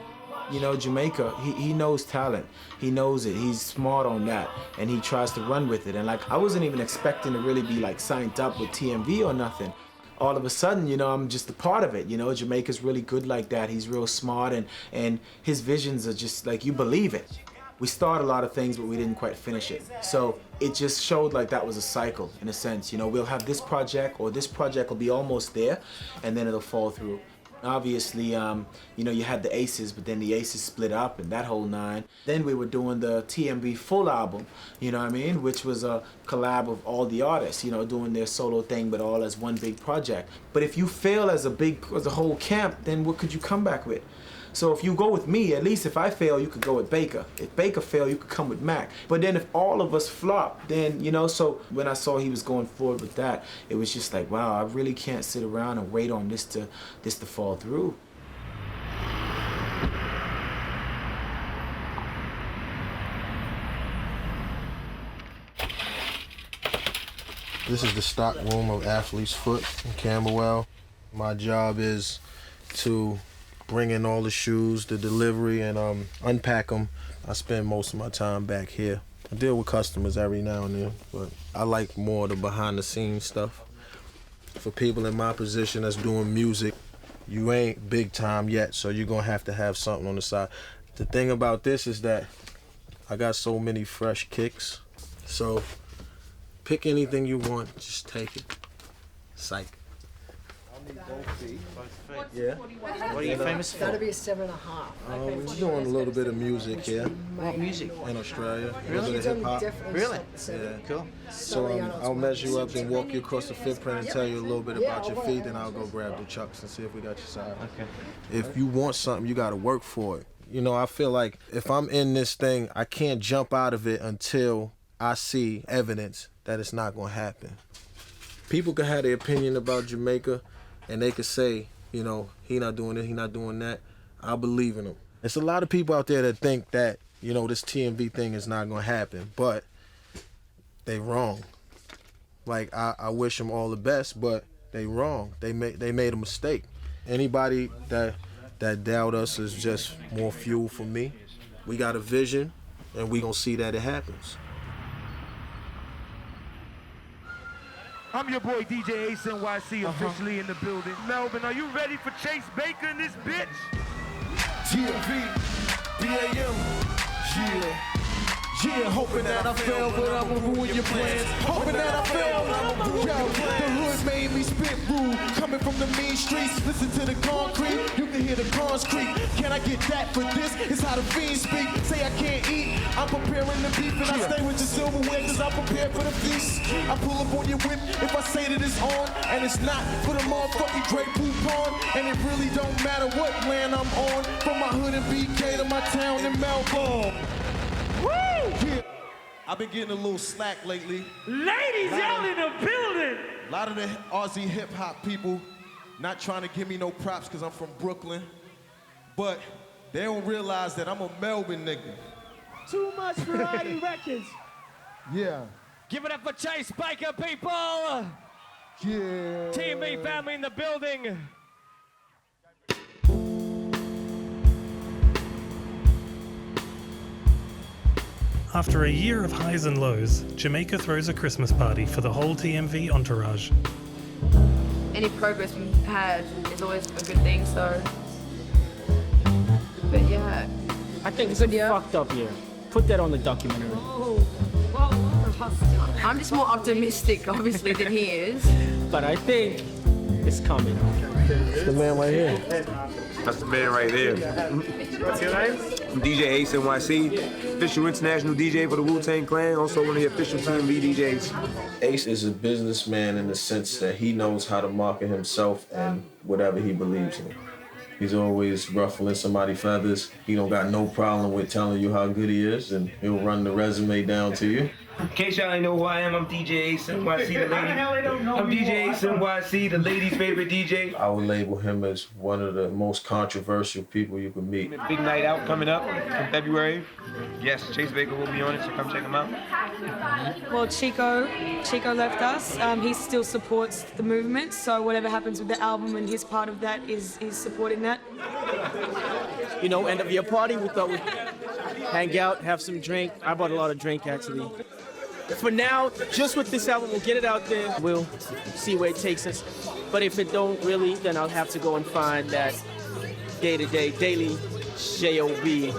Jamaica, he knows talent. He knows it. He's smart on that, and he tries to run with it. And I wasn't even expecting to really be signed up with TMV or nothing. All of a sudden, I'm just a part of it. Jamaica's really good like that. He's real smart, and his visions are just you believe it. We started a lot of things, but we didn't quite finish it. So it just showed that was a cycle, in a sense. We'll have this project, or this project will be almost there, and then it'll fall through. Obviously, you had the Aces, but then the Aces split up and that whole nine. Then we were doing the TMV full album, which was a collab of all the artists, doing their solo thing, but all as one big project. But if you fail as a whole camp, then what could you come back with? So if you go with me, at least if I fail, you could go with Baker. If Baker failed, you could come with Mac. But then if all of us flop, then, so when I saw he was going forward with that, it was just wow, I really can't sit around and wait on this to fall through. This is the stock room of Athlete's Foot in Camberwell. My job is to bring in all the shoes, the delivery, and unpack them. I spend most of my time back here. I deal with customers every now and then, but I like more the behind-the-scenes stuff. For people in my position that's doing music, you ain't big time yet, so you're gonna have to have something on the side. The thing about this is that I got so many fresh kicks, so pick anything you want, just take it. Psych. Yeah. What are you famous for? That'll be a 7.5. We're doing a little bit of music here. What music? In Australia. Really? A little bit of hip-hop. Really? Yeah. Cool. So I'll measure you up and walk you across the footprint and tell you a little bit about your feet, then I'll go grab the chucks and see if we got your size. Okay. If you want something, you got to work for it. I feel like if I'm in this thing, I can't jump out of it until I see evidence that it's not going to happen. People can have their opinion about Jamaica, and they could say, he not doing it, he not doing that. I believe in them. There's a lot of people out there that think that, this TMV thing is not gonna happen, but they wrong. I wish them all the best, but they wrong. They made a mistake. Anybody that doubt us is just more fuel for me. We got a vision, and we gonna see that it happens. I'm your boy DJ Ace NYC, officially in the building. Melbourne, are you ready for Chase Baker in this bitch? TMV, BAM, yeah, hoping that I fail, but I'ma ruin your plans. Hoping that I fail, but I'ma ruin your plans. The hood made me spit rude, coming from the mean streets. Listen to the concrete, you can hear the cons creak. Can I get that for this? It's how the fiends speak. Say I can't eat, I'm preparing the beef, and I stay with the silverware, cause I'm prepared for the feast. I pull up on your whip if I say that it's on, and it's not for the motherfucking Grey Poupon. And it really don't matter what land I'm on, from my hood in BK to my town in Melbourne. Woo! Yeah. I've been getting a little slack lately. Ladies, y'all in the building! A lot of the Aussie hip-hop people not trying to give me no props because I'm from Brooklyn, but they don't realize that I'm a Melbourne nigga. Too much variety records. Yeah. Give it up for Chase Baker, people! Yeah. TMV family in the building. After a year of highs and lows, Jamaica throws a Christmas party for the whole TMV entourage. Any progress we've had is always a good thing, so But yeah. I think it's a fucked up year. Put that on the documentary. I'm just more optimistic, obviously, than he is. But I think it's coming. It's the man right here. That's the man right there. What's your name? I'm DJ Ace NYC, official international DJ for the Wu-Tang Clan, also one of the official TMV DJs. Ace is a businessman in the sense that he knows how to market himself and whatever he believes in. He's always ruffling somebody's feathers. He don't got no problem with telling you how good he is, and he'll run the resume down to you. In case y'all ain't know who I am, I'm DJ Ace NYC, the lady. I'm DJ Ace NYC, the ladies' favorite DJ. I would label him as one of the most controversial people you could meet. Big night out coming up in February. Yes, Chase Baker will be on it, so come check him out. Well, Chico left us. He still supports the movement, so whatever happens with the album and his part of that is supporting that. You know, end of year party, we thought we'd hang out, have some drink. I bought a lot of drink, actually. For now, just with this album, we'll get it out there. We'll see where it takes us. But if it don't really, then I'll have to go and find that day-to-day, daily J.O.B.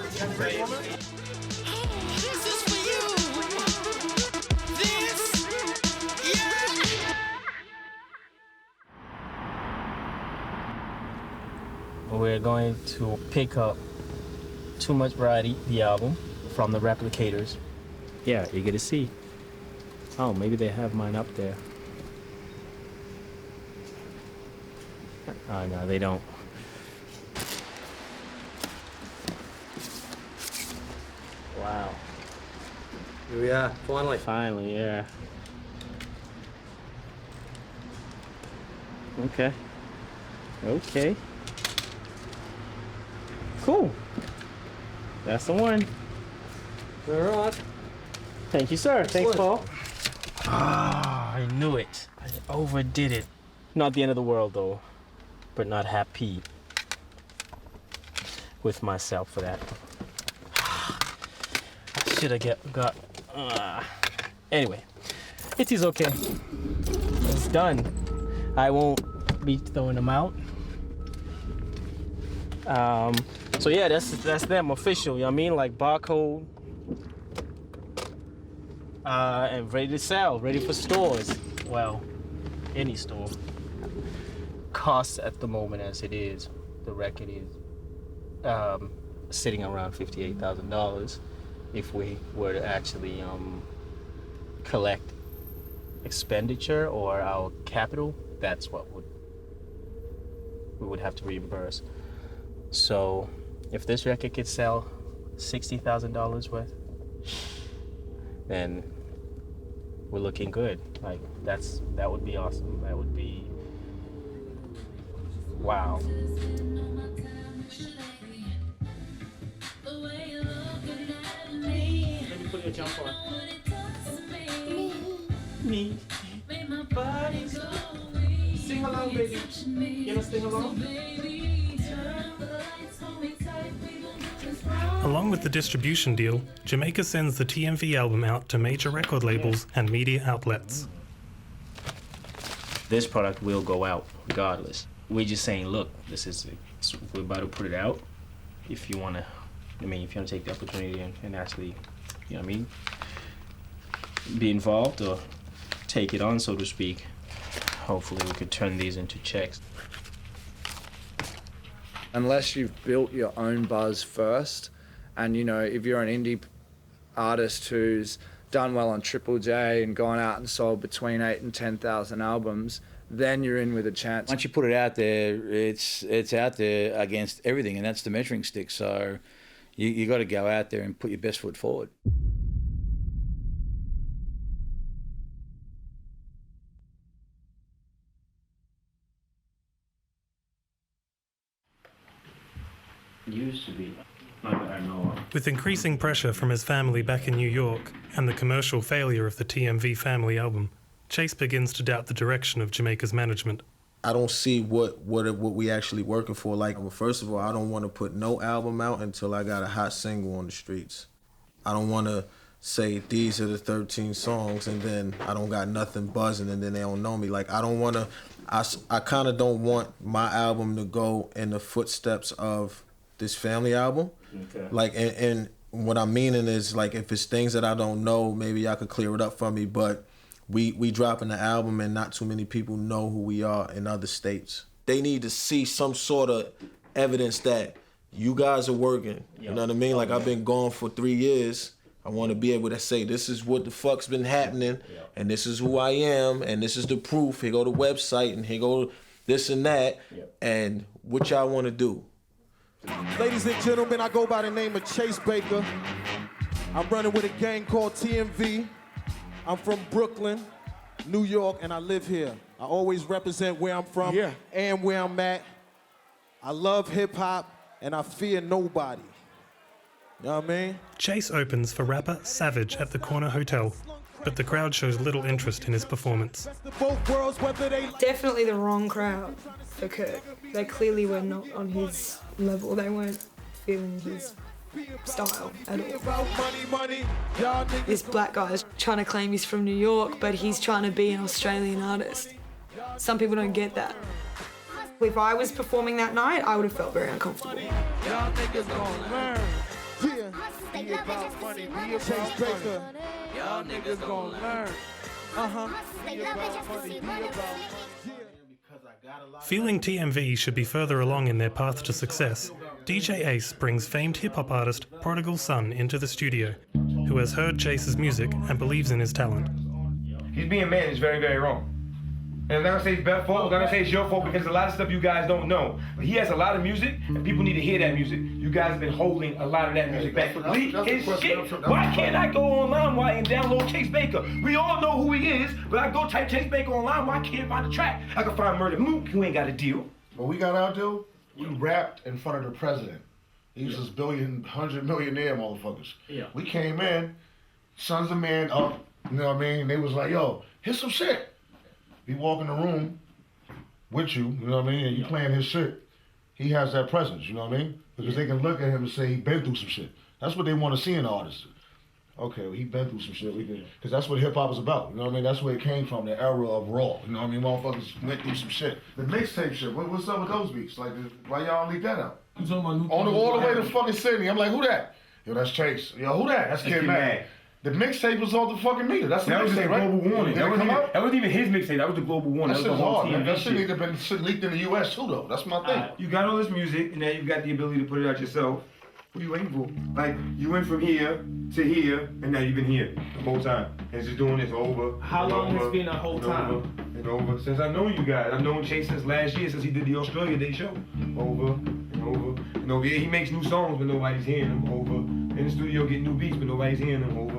We're going to pick up Too Much Variety, the album, from the Replicators. Yeah, eager to see. Oh, maybe they have mine up there. Oh, no, they don't. Wow. Here we are, finally. Finally, yeah. Okay. Okay. Cool. That's the one. All right. Thank you, sir. Thanks, Excellent. Paul. Ah, I knew it. I overdid it. Not the end of the world, though, but not happy with myself for that. I should have got. Anyway, it is okay. It's done. I won't be throwing them out. So yeah, that's them official. You know what I mean? Like barcode. And ready to sell, ready for stores. Well, any store. Costs at the moment as it is, the record is sitting around $58,000 if we were to actually collect expenditure or our capital. That's what we would have to reimburse. So if this record could sell $60,000 worth, then we're looking good. Like that would be awesome. That would be wow. Let me put your jump on. Me. Sing along, baby. You wanna sing along? Along with the distribution deal, Jamaica sends the TMV album out to major record labels and media outlets. This product will go out regardless. We're just saying, look, we're about to put it out. If you want to take the opportunity and actually, you know what I mean, be involved or take it on, so to speak, hopefully we could turn these into checks. Unless you've built your own buzz first, and you know, if you're an indie artist who's done well on Triple J and gone out and sold between 8,000 and 10,000 albums, then you're in with a chance. Once you put it out there, it's out there against everything, and that's the measuring stick. So you got to go out there and put your best foot forward. Used to be. Not that I know of. With increasing pressure from his family back in New York and the commercial failure of the TMV family album, Chase begins to doubt the direction of Jamaica's management. I don't see what we actually working for. Like, well, first of all, I don't want to put no album out until I got a hot single on the streets. I don't want to say these are the 13 songs and then I don't got nothing buzzing and then they don't know me. Like, I don't want to. I kind of don't want my album to go in the footsteps of this family album. Okay. Like, and what I'm meaning is, like, if it's things that I don't know, maybe y'all could clear it up for me. But we dropping the album, and not too many people know who we are in other states. They need to see some sort of evidence that you guys are working. You know what I mean? Like, I've been gone for 3 years. I want to be able to say, this is what the fuck's been happening, and this is who I am, and this is the proof. Here go the website, and here go this and that, and what y'all want to do. Ladies and gentlemen, I go by the name of Chase Baker. I'm running with a gang called TMV. I'm from Brooklyn, New York, and I live here. I always represent where I'm from and where I'm at. I love hip-hop, and I fear nobody. You know what I mean? Chase opens for rapper Savage at the Corner Hotel, but the crowd shows little interest in his performance. Definitely the wrong crowd for Kirk. They clearly were not on his level. They weren't feeling his style at all. This black guy's trying to claim he's from New York, but he's trying to be an Australian artist. Some people don't get that. If I was performing that night, I would have felt very uncomfortable. Y'all niggas gonna learn. Be about money, be about money. Y'all niggas gonna learn. Be about money, be about money. Feeling TMV should be further along in their path to success, DJ Ace brings famed hip-hop artist Prodigal Son into the studio, who has heard Chase's music and believes in his talent. He's being managed very, very wrong. And I'm not gonna say it's Beth's fault, I'm not gonna say it's your fault, because there's a lot of stuff you guys don't know. But he has a lot of music, and people need to hear that music. You guys have been holding a lot of that music back. Leak his shit. Why can't I go online and download Chase Baker? We all know who he is, but I go type Chase Baker online, why can't I find the track? I can find Murder Mook, who ain't got a deal. What we got our deal, we rapped in front of the president. These is $100 millionaire motherfuckers. Yeah. We came in, Sons of Man up, you know what I mean? They was like, yo, here's some shit. We walk in the room with you know what I mean, and you playing his shit. He has that presence, you know what I mean? Because they can look at him and say he been through some shit. That's what they want to see in an artist. Okay, well, he been through some shit. Because that's what hip hop is about. You know what I mean? That's where it came from, the era of raw. You know what I mean? Motherfuckers went through some shit. The mixtape shit. What's up with those beats? Like, why y'all leave that out? You talking about All the way to fucking Sydney. I'm like, who that? Yo, that's Chase. Yo, who that? That's Kid Mad. The mixtape was all the fucking media. That's the That was just mixtape, right? Global Warning. That wasn't even his mixtape. That was the Global Warning. That That was shit's the whole hard, man. TMV That shit shit. need to have been leaked in the U.S. too, though. That's my thing. You got all this music, and now you got the ability to put it out yourself. What are you waiting for? Like, you went from here to here, and now you've been here the whole time. And it's just doing this over. How and long over, has it been a whole and time? Over, and over. Since I've known you guys. I've known Chase since last year, since he did the Australia Day show. Over and over and over. Yeah, he makes new songs, but nobody's hearing them. Over. In the studio getting new beats, but nobody's hearing them. Over.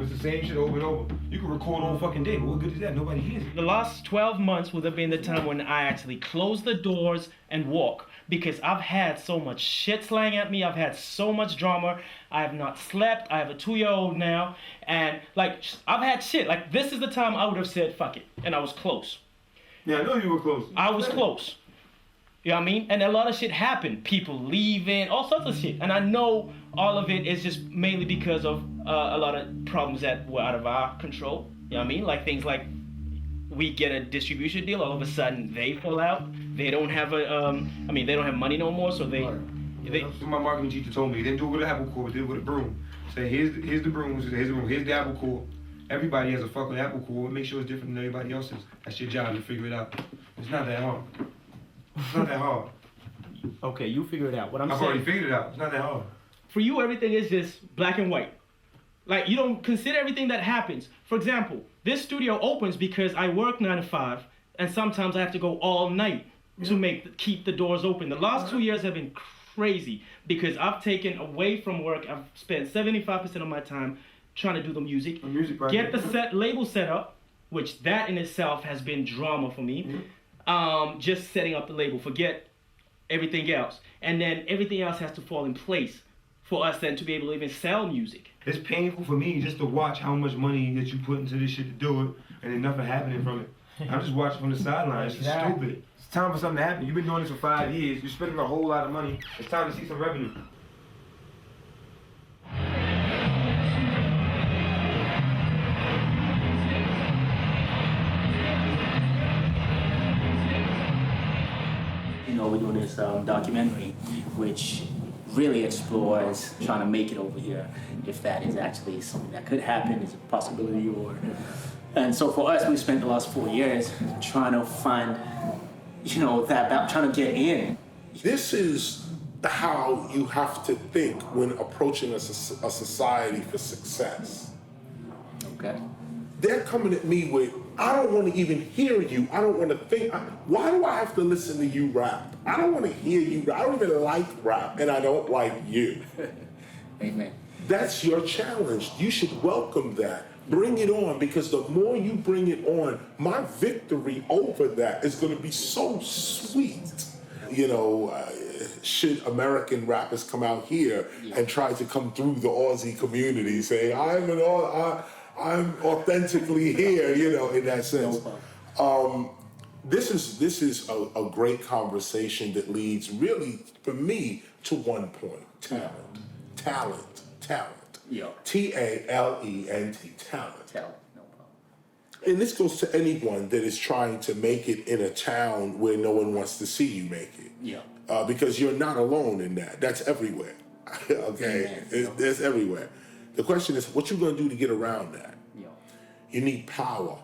It's the same shit over and over. You can record all fucking day, but what good is that? Nobody hears it. The last 12 months would have been the time when I actually close the doors and walk, because I've had so much shit slang at me. I've had so much drama. I have not slept. I have a 2-year-old now, and like I've had shit. Like, this is the time I would have said fuck it, and I was close. Yeah, I know you were close. I was close. You know what I mean? And a lot of shit happened. People leaving, all sorts of shit. And I know all of it is just mainly because of a lot of problems that were out of our control. You know what I mean? Like things like we get a distribution deal, all of a sudden they fall out. They don't have they don't have money no more, so they That's what my marketing teacher told me. They didn't do it with an apple core, but did it with a broom. Say, here's the broom, here's the apple core. Everybody has a fucking apple core. Make sure it's different than everybody else's. That's your job to figure it out. It's not that hard. It's not that hard. Okay, you figure it out. What I'm I've saying, already figured it out. It's not that hard. for you, everything is just black and white. Like, you don't consider everything that happens. For example, this studio opens because I work 9 to 5, and sometimes I have to go all night to keep the doors open. The last 2 years have been crazy because I've taken away from work. I've spent 75% of my time trying to do the music, get the label set up, which that in itself has been drama for me. Just setting up the label, forget everything else. And then everything else has to fall in place for us then to be able to even sell music. It's painful for me just to watch how much money that you put into this shit to do it, and then nothing happening from it. I'm just watching from the sidelines. It's stupid. It's time for something to happen. You've been doing this for 5 years. You're spending a whole lot of money. It's time to see some revenue. You know, we're doing this documentary, which really explores trying to make it over here, if that is actually something that could happen, is a possibility, or. And so for us, we spent the last 4 years trying to find, that trying to get in. This is how you have to think when approaching a society for success. Okay. They're coming at me with, I don't want to even hear you. I don't want to think. Why do I have to listen to you rap? I don't want to hear you rap. I don't even like rap, and I don't like you. Amen. That's your challenge. You should welcome that. Bring it on, because the more you bring it on, my victory over that is going to be so sweet. Should American rappers come out here and try to come through the Aussie community saying, I'm authentically here, in that sense. This is a great conversation that leads really, for me, to one point: talent. Yeah. Talent, talent. And this goes to anyone that is trying to make it in a town where no one wants to see you make it. Yeah. Because you're not alone in that. That's everywhere. Okay? It's everywhere. The question is, what you gonna do to get around that? Yeah. You need power.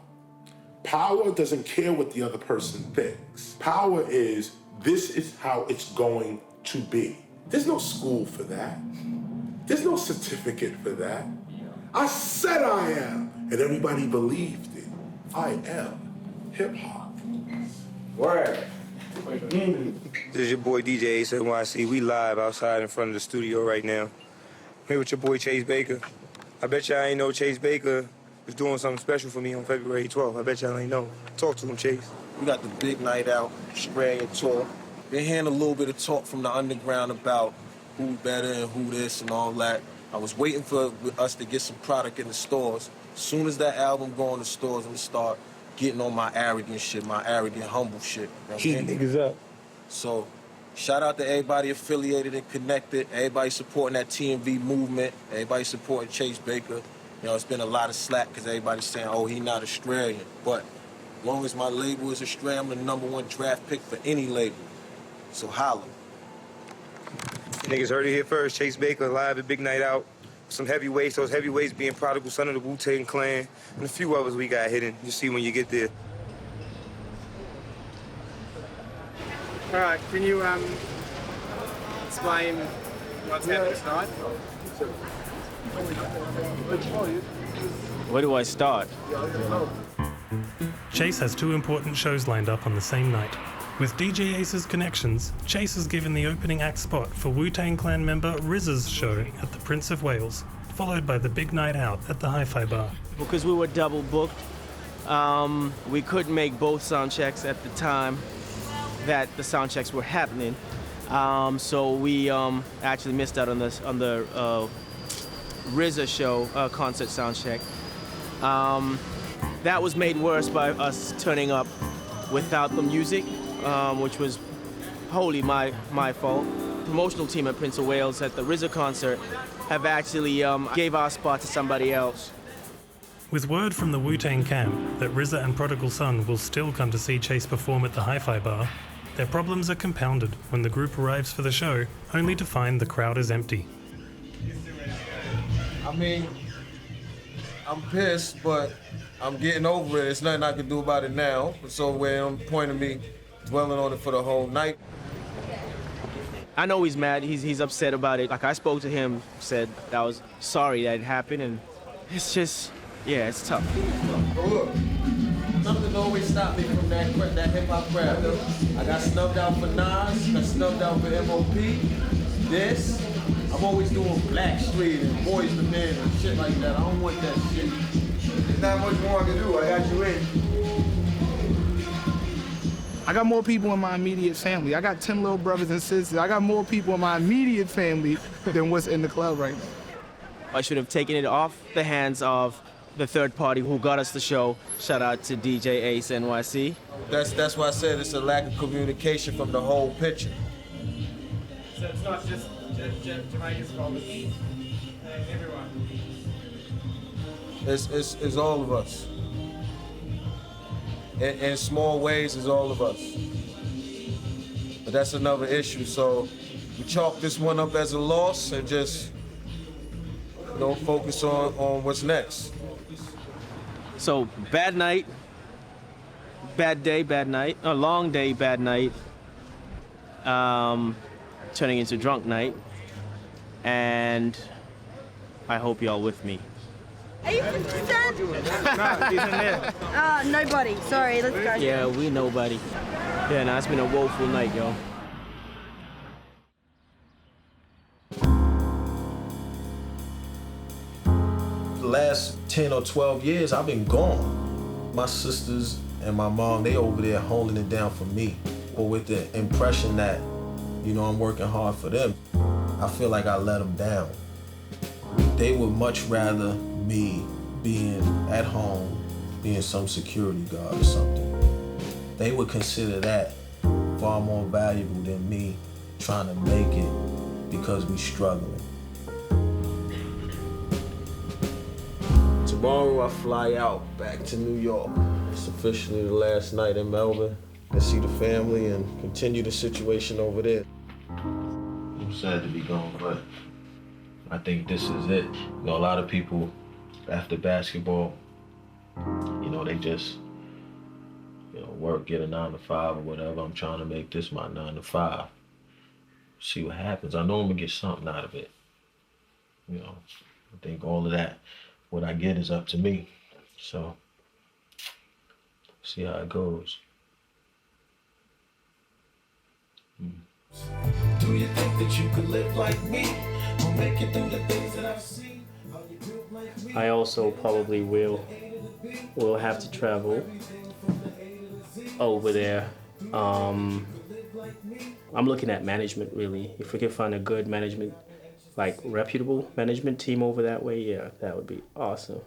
Power doesn't care what the other person thinks. Power is, this is how it's going to be. There's no school for that. There's no certificate for that. I said I am, and everybody believed it. I am hip-hop. Word. This is your boy DJ Ace NYC. We live outside in front of the studio right now. I'm here with your boy Chase Baker. I bet y'all ain't know Chase Baker was doing something special for me on February 12th. I bet y'all ain't know. Talk to him, Chase. We got the big night out, Australian tour. Been hearing a little bit of talk from the underground about who better and who this and all that. I was waiting for us to get some product in the stores. As soon as that album go in the stores, I'm gonna start getting on my arrogant shit, my arrogant, humble shit. Heat niggas up. So, shout out to everybody affiliated and connected, everybody supporting that TMV movement, everybody supporting Chase Baker. It's been a lot of slack because everybody's saying, oh, he not Australian. But as long as my label is Australian, I'm the #1 draft pick for any label. So holla. Niggas heard it here first. Chase Baker live at Big Night Out. Some heavyweights, those heavyweights being Prodigal Son of the Wu-Tang Clan, and a few others we got hidden. You see when you get there. All right, can you explain what's happening tonight? Where do I start? Chase has 2 important shows lined up on the same night. With DJ Ace's connections, Chase has given the opening act spot for Wu-Tang Clan member RZA's show at the Prince of Wales, followed by the big night out at the Hi-Fi Bar. Because we were double booked, we couldn't make both sound checks at the time that the sound checks were happening. So we actually missed out on the RZA show concert sound check. That was made worse by us turning up without the music, which was wholly my fault. Promotional team at Prince of Wales at the RZA concert have actually gave our spot to somebody else. With word from the Wu-Tang camp that RZA and Prodigal Son will still come to see Chase perform at the Hi-Fi Bar, their problems are compounded when the group arrives for the show, only to find the crowd is empty. I mean, I'm pissed, but I'm getting over it. There's nothing I can do about it now. It's over the point of me dwelling on it for the whole night. I know he's mad, he's upset about it. Like, I spoke to him, said I was sorry that it happened, and it's just, yeah, it's tough. Oh, look, something always stopped me from that hip-hop crowd. I got snubbed out for Nas, got snubbed out for MOP, this. I'm always doing Blackstreet and Boys II Men and shit like that. I don't want that shit. There's not much more I can do. I got you in. I got more people in my immediate family. I got 10 little brothers and sisters. I got more people in my immediate family than what's in the club right now. I should have taken it off the hands of the third party who got us the show. Shout out to DJ Ace NYC. That's why I said it's a lack of communication from the whole picture. So it's not just Jamaica's fault, it's everyone. It's all of us. In small ways, it's all of us. But that's another issue. So we chalk this one up as a loss and just, focus on what's next. So, bad night, bad day, bad night, a long day, bad night, turning into drunk night, and I hope y'all with me. Are you from Tristan? Nah, he's in there. Nobody. Sorry, let's go. Yeah, we nobody. Yeah, nah, it's been a woeful night, yo. The last 10 or 12 years, I've been gone. My sisters and my mom, they over there holding it down for me, or with the impression that, I'm working hard for them. I feel like I let them down. They would much rather me being at home, being some security guard or something. They would consider that far more valuable than me trying to make it because we struggling. Tomorrow I fly out back to New York. It's officially the last night in Melbourne. And see the family and continue the situation over there. I'm sad to be gone, but I think this is it. A lot of people after basketball, they just, work, get a 9 to 5 or whatever. I'm trying to make this my 9 to 5. See what happens. I know I'm gonna get something out of it. I think all of that, what I get is up to me. So, see how it goes. Do you think that you could live like me? Or make it through the things that I've seen? Are you built like me? I also probably will have to travel over there. I'm looking at management, really. If we can find a good management, like reputable management team over that way, yeah, that would be awesome.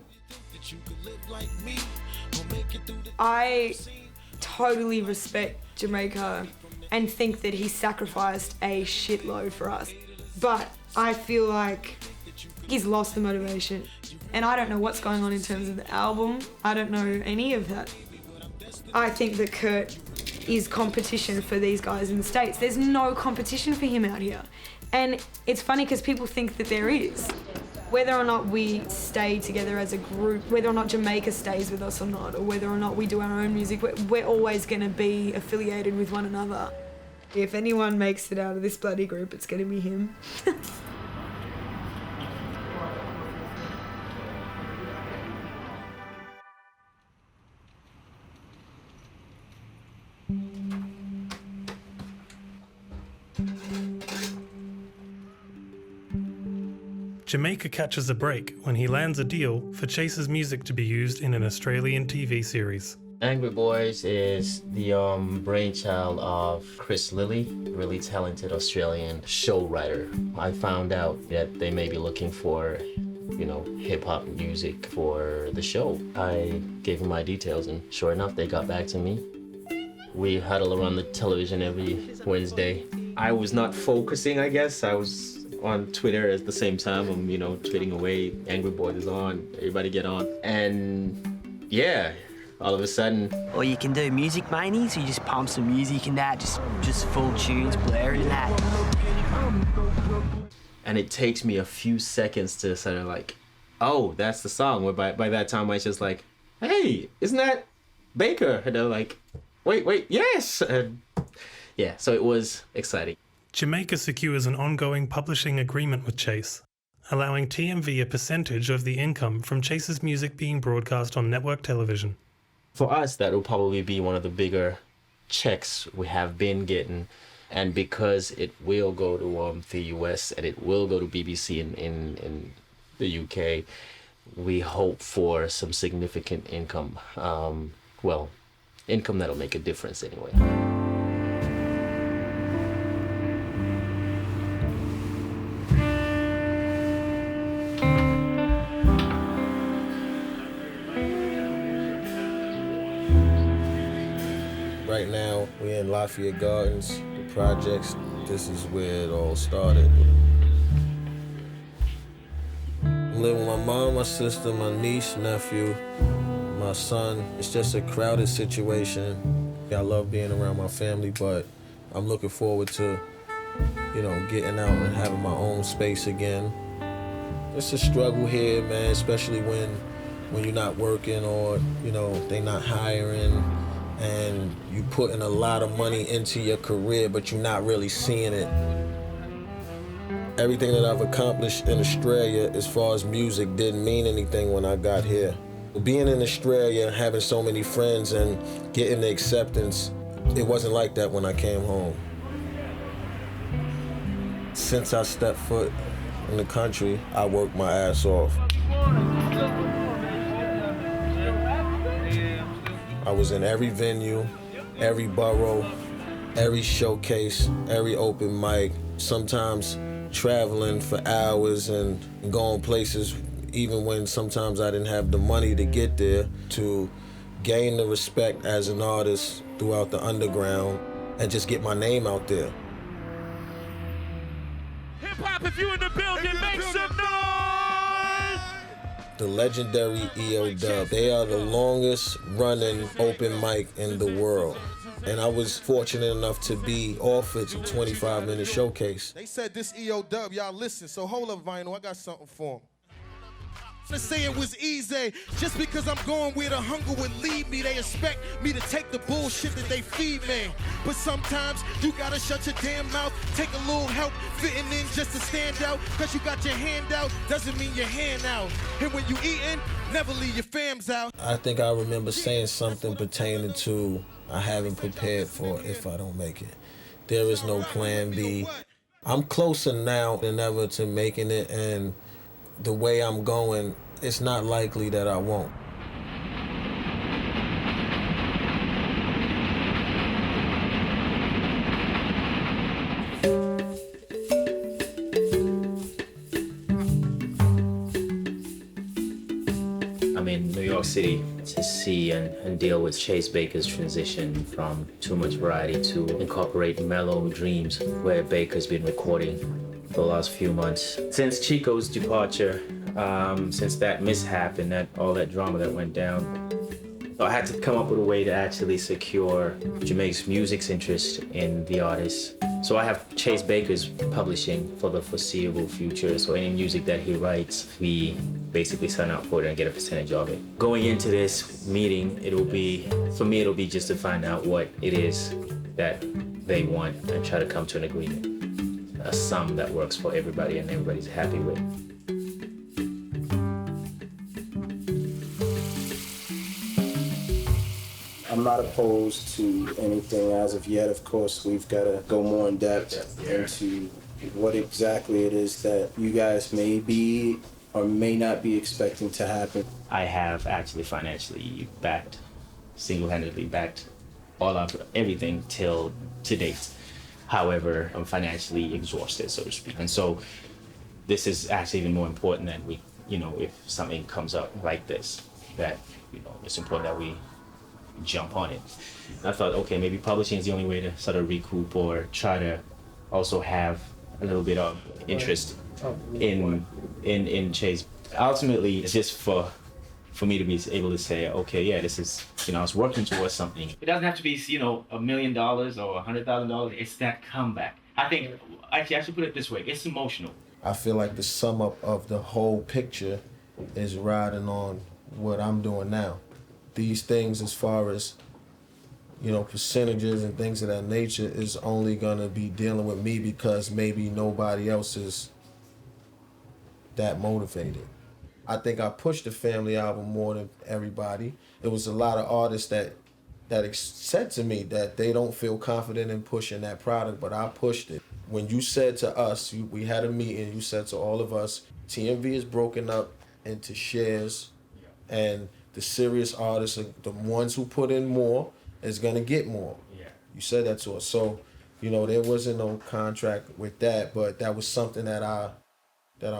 I totally respect Jamaica and think that he sacrificed a shitload for us. But I feel like he's lost the motivation. And I don't know what's going on in terms of the album. I don't know any of that. I think that Kurt is competition for these guys in the States. There's no competition for him out here. And it's funny because people think that there is. Whether or not we stay together as a group, whether or not Jamaica stays with us or not, or whether or not we do our own music, we're always going to be affiliated with one another. If anyone makes it out of this bloody group, it's going to be him. Jamaica catches a break when he lands a deal for Chase's music to be used in an Australian TV series. Angry Boys is the brainchild of Chris Lilly, really talented Australian show writer. I found out that they may be looking for, hip-hop music for the show. I gave them my details, and sure enough, they got back to me. We huddle around the television every Wednesday. I was not focusing, I guess. I was on Twitter at the same time. I'm, tweeting away, Angry Boys is on, everybody get on. And yeah, all of a sudden. Or you can do music manies, you just pump some music and that, just full tunes, blur and that. And it takes me a few seconds to sort of like, oh, that's the song. Where by that time I was just like, hey, isn't that Baker? And they're like, wait, yes! And yeah, so it was exciting. Jamaica secures an ongoing publishing agreement with Chase, allowing TMV a percentage of the income from Chase's music being broadcast on network television. For us, that will probably be one of the bigger checks we have been getting. And because it will go to the US and it will go to BBC in the UK, we hope for some significant income. Income that'll make a difference anyway. Right now, we're in Lafayette Gardens, the projects. This is where it all started. I'm living with my mom, my sister, my niece, nephew, my son. It's just a crowded situation. I love being around my family, but I'm looking forward to you know, getting out and having my own space again. It's a struggle here, man, especially when you're not working or, you know, they not hiring and you putting a lot of money into your career, but you're not really seeing it. Everything that I've accomplished in Australia as far as music didn't mean anything when I got here. Being in Australia, having so many friends and getting the acceptance, it wasn't like that when I came home. Since I stepped foot in the country, I worked my ass off. I was in every venue, every borough, every showcase, every open mic, sometimes traveling for hours and going places even when sometimes I didn't have the money to get there, to gain the respect as an artist throughout the underground and just get my name out there. Hip hop, if you in the building, make some noise! The legendary EO Dub, they are the longest running open mic in the world. And I was fortunate enough to be offered a 25-minute showcase. They said this EO Dub, y'all listen, so hold up, Vinyl, I got something for him. To say it was easy, just because I'm going where the hunger would lead me. They expect me to take the bullshit that they feed me. But sometimes you gotta shut your damn mouth, take a little help fitting in just to stand out. Cause you got your hand out, doesn't mean your hand out. And when you eating, never leave your fams out. I think I remember saying something pertaining to I haven't prepared for if I don't make it. There is no plan B. I'm closer now than ever to making it, and the way I'm going, it's not likely that I won't. I'm in New York City to see and deal with Chase Baker's transition from Too Much Variety to incorporate Mellow Dreams, where Baker's been recording for the last few months. Since Chico's departure, since that mishap and all that drama that went down, I had to come up with a way to actually secure Jamaica's music's interest in the artist. So I have Chase Baker's publishing for the foreseeable future. So any music that he writes, we basically sign up for it and get a percentage of it. Going into this meeting, for me, it'll be just to find out what it is that they want and try to come to an agreement. A sum that works for everybody and everybody's happy with. I'm not opposed to anything as of yet. Of course, we've got to go more in depth into what exactly it is that you guys may be or may not be expecting to happen. I have actually financially backed, single-handedly backed all of everything till to date. However, I'm financially exhausted, so to speak. And so this is actually even more important that we, if something comes up like this, that, it's important that we jump on it. And I thought, okay, maybe publishing is the only way to sort of recoup or try to also have a little bit of interest in Chase. Ultimately, it's just for me to be able to say, okay, yeah, this is, I was working towards something. It doesn't have to be, $1 million or $100,000. It's that comeback. I think, actually, I should put it this way. It's emotional. I feel like the sum up of the whole picture is riding on what I'm doing now. These things as far as, percentages and things of that nature is only gonna be dealing with me because maybe nobody else is that motivated. I think I pushed the family album more than everybody. There was a lot of artists that said to me that they don't feel confident in pushing that product, but I pushed it. When you said to us, we had a meeting, you said to all of us, TMV is broken up into shares, and the serious artists, the ones who put in more, is gonna get more. Yeah. You said that to us. So, there wasn't no contract with that, but that was something that I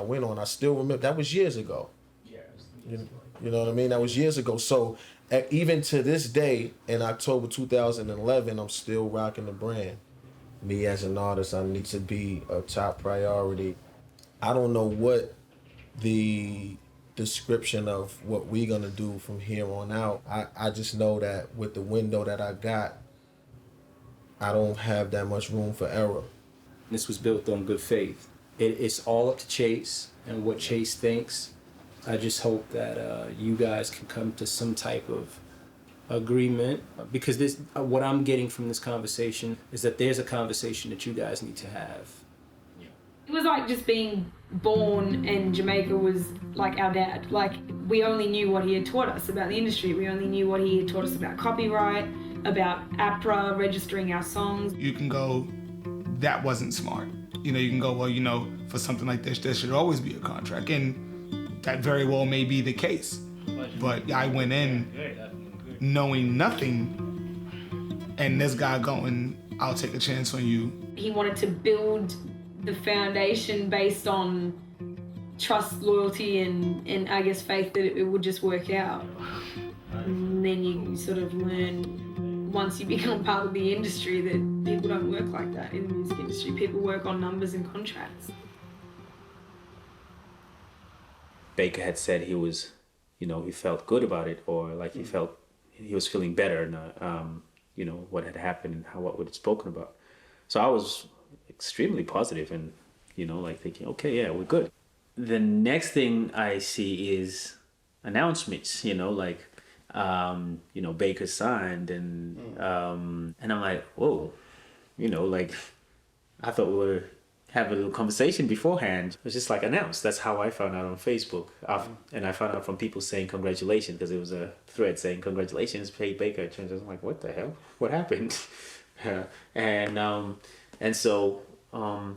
went on. I still remember, that was years ago. Yeah. You know what I mean? That was years ago. So even to this day, in October 2011, I'm still rocking the brand. Me as an artist, I need to be a top priority. I don't know what the description of what we're gonna do from here on out. I just know that with the window that I got, I don't have that much room for error. This was built on good faith. It's all up to Chase and what Chase thinks. I just hope that you guys can come to some type of agreement, because this, what I'm getting from this conversation is that there's a conversation that you guys need to have. It was like just being born and Jamaica was like our dad. Like, we only knew what he had taught us about the industry. We only knew what he had taught us about copyright, about APRA, registering our songs. You can go, that wasn't smart. You know, you can go, well, you know, for something like this, there should always be a contract. And that very well may be the case. But I went in knowing nothing, and this guy going, I'll take a chance on you. He wanted to build the foundation based on trust, loyalty, and I guess faith that it would just work out. And then you sort of learn, once you become part of the industry, that people don't work like that in the music industry. People work on numbers and contracts. Baker had said he was, you know, he felt good about it, or like he felt he was feeling better, and you know, what had happened and how what was spoken about. So I was extremely positive, and you know, like thinking, okay, yeah, we're good. The next thing I see is announcements, you know, like you know, Baker signed, and I'm like, whoa, you know, like I thought we were having a little conversation beforehand. It was just like announced. That's how I found out on Facebook, and I found out from people saying congratulations, because it was a thread saying congratulations, Pay Baker. I'm like, what the hell? What happened? And so I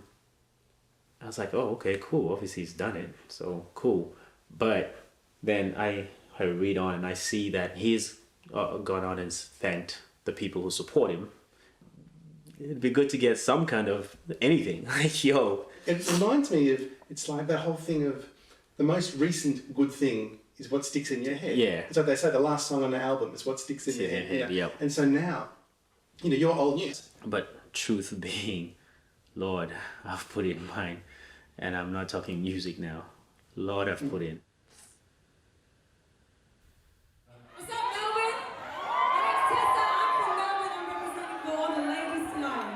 was like, oh, okay, cool. Obviously he's done it, so cool. But then I read on and I see that he's gone on and thanked the people who support him. It'd be good to get some kind of anything, like, yo. It reminds me of, it's like that whole thing of the most recent good thing is what sticks in your head. Yeah. It's like they say the last song on the album is what sticks in your head. You know? Yep. And so now, you know, you're old news. But truth being, Lord, I've put in mine. And I'm not talking music now. Lord, I've put in. What's up, Melbourne? My name's Tessa. I'm from Melbourne. I'm representing for all the ladies tonight.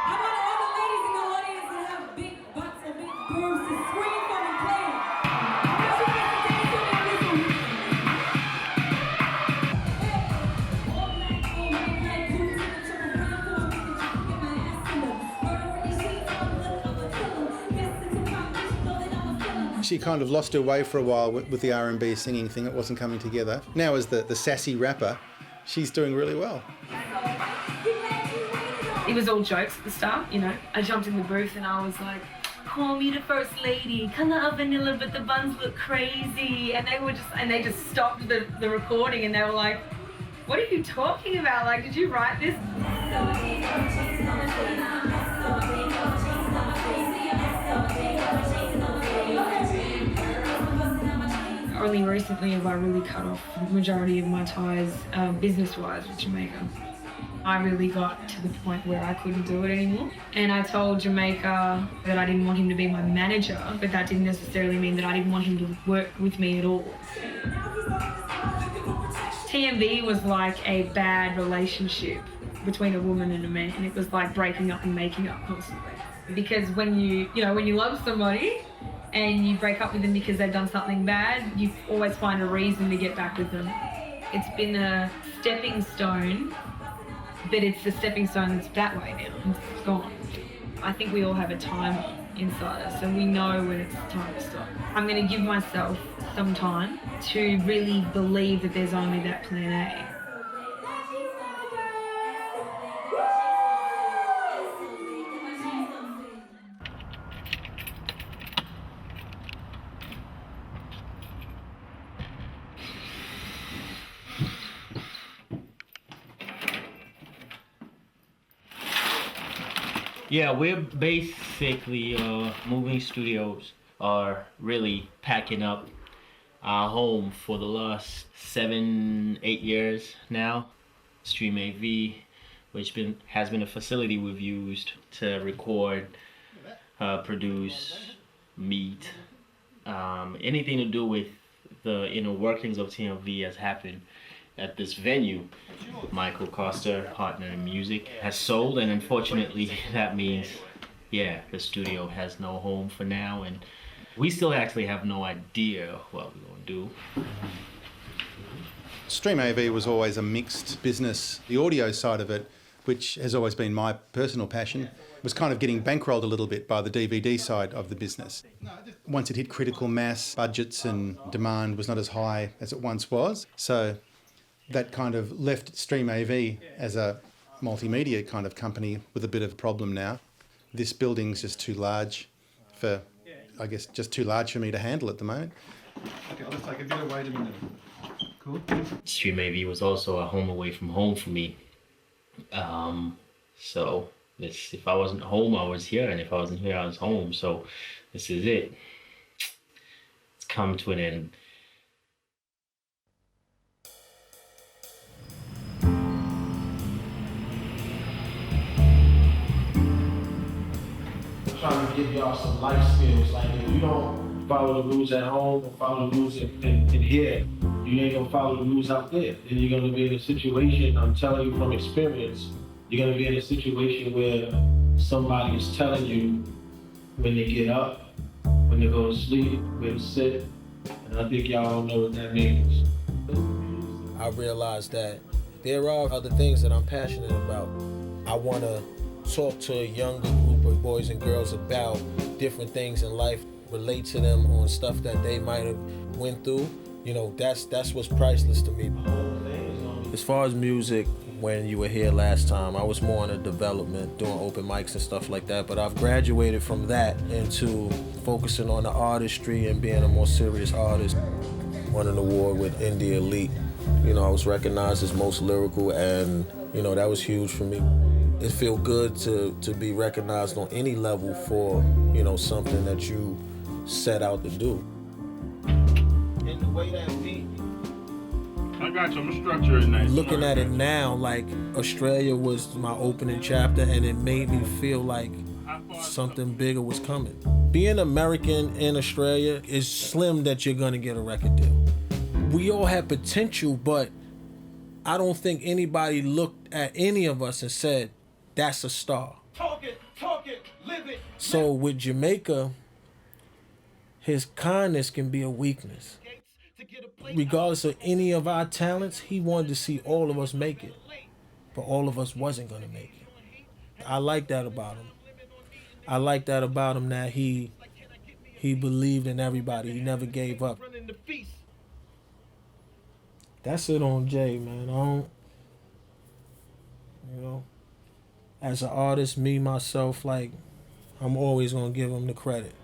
I want all the ladies in the audience that have big butts or big boobs to scream for me, please. She kind of lost her way for a while with the R&B singing thing. It wasn't coming together. Now as the sassy rapper, she's doing really well. It was all jokes at the start, you know. I jumped in the booth and I was like, call me the first lady, color of vanilla but the buns look crazy. And they just stopped the recording and they were like, what are you talking about? Like, did you write this? Only recently have I really cut off the majority of my ties business-wise with Jamaica. I really got to the point where I couldn't do it anymore. And I told Jamaica that I didn't want him to be my manager, but that didn't necessarily mean that I didn't want him to work with me at all. TMV was like a bad relationship between a woman and a man. It was like breaking up and making up constantly. Because when you love somebody, and you break up with them because they've done something bad, you always find a reason to get back with them. It's been a stepping stone, but it's the stepping stone that's that way now. It's gone. I think we all have a time inside us, and we know when it's time to stop. I'm going to give myself some time to really believe that there's only that plan A. Yeah, we're basically moving studios are really packing up our home for the last 7-8 years now. Stream AV, which has been a facility we've used to record, produce, meet, anything to do with the inner workings of TMV has happened at this venue. Michael Costa, partner in music, has sold, and unfortunately that means yeah, the studio has no home for now, and we still actually have no idea what we're going to do. Stream AV was always a mixed business. The audio side of it, which has always been my personal passion, was kind of getting bankrolled a little bit by the DVD side of the business. Once it hit critical mass, budgets and demand was not as high as it once was. So that kind of left Stream AV as a multimedia kind of company with a bit of a problem now. This building's just too large for, I guess, just too large for me to handle at the moment. Okay, let's take a bit away a minute. Cool. Stream AV was also a home away from home for me. So if I wasn't home, I was here, and if I wasn't here, I was home. So this is it. It's come to an end. I'm trying to give y'all some life skills. Like, if you don't follow the rules at home or follow the rules in here, you ain't gonna follow the rules out there. And you're gonna be in a situation, I'm telling you from experience, you're gonna be in a situation where somebody is telling you when they get up, when they go to sleep, where to sit. And I think y'all know what that means. I realized that there are other things that I'm passionate about. I wanna talk to a younger group of boys and girls about different things in life, relate to them on stuff that they might have went through. You know, that's what's priceless to me. As far as music, when you were here last time, I was more in a development, doing open mics and stuff like that, but I've graduated from that into focusing on the artistry and being a more serious artist. Won an award with Indie Elite. You know, I was recognized as most lyrical, and, you know, that was huge for me. It feels good to be recognized on any level for, you know, something that you set out to do. And the way that beat, I got you, I'm gonna structure it nice. Looking at it now, like, Australia was my opening chapter, and it made me feel like something bigger was coming. Being American in Australia is slim that you're gonna get a record deal. We all have potential, but I don't think anybody looked at any of us and said, that's a star. talk it, live it. So with Jamaica, his kindness can be a weakness. Regardless of any of our talents, he wanted to see all of us make it, but all of us wasn't gonna make it. I like that about him. I like that about him, that he believed in everybody. He never gave up. That's it on Jay, man. You know, as an artist, me, myself, like, I'm always gonna give him the credit.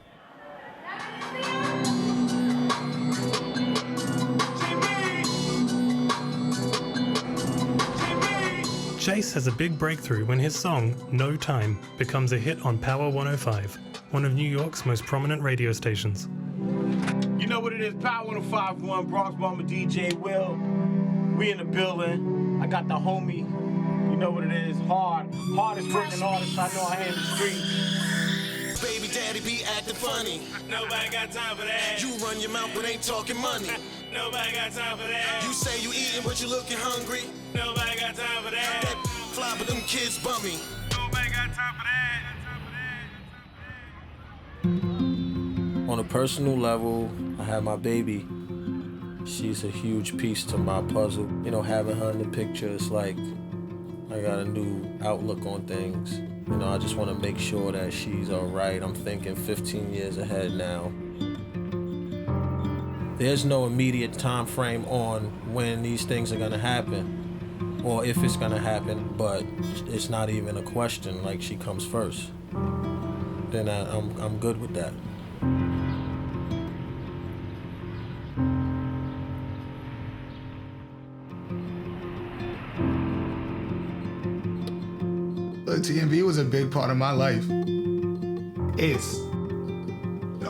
Chase has a big breakthrough when his song, No Time, becomes a hit on Power 105, one of New York's most prominent radio stations. You know what it is, Power 105.1, Bronx Bomber DJ Will. We in the building. I got the homie. You know what it is, hardest working artist I know here in the streets. Baby daddy be acting funny. Nobody got time for that. You run your mouth but ain't talking money. Nobody got time for that. You say you eating but you looking hungry. Nobody got time for that. That fly but them kids bummy. Nobody got time for that. On a personal level, I have my baby. She's a huge piece to my puzzle. You know, having her in the picture, it's like I got a new outlook on things. You know, I just want to make sure that she's all right. I'm thinking 15 years ahead now. There's no immediate time frame on when these things are gonna happen or if it's gonna happen, but it's not even a question. Like, she comes first. Then I'm good with that. Look, TMV was a big part of my life.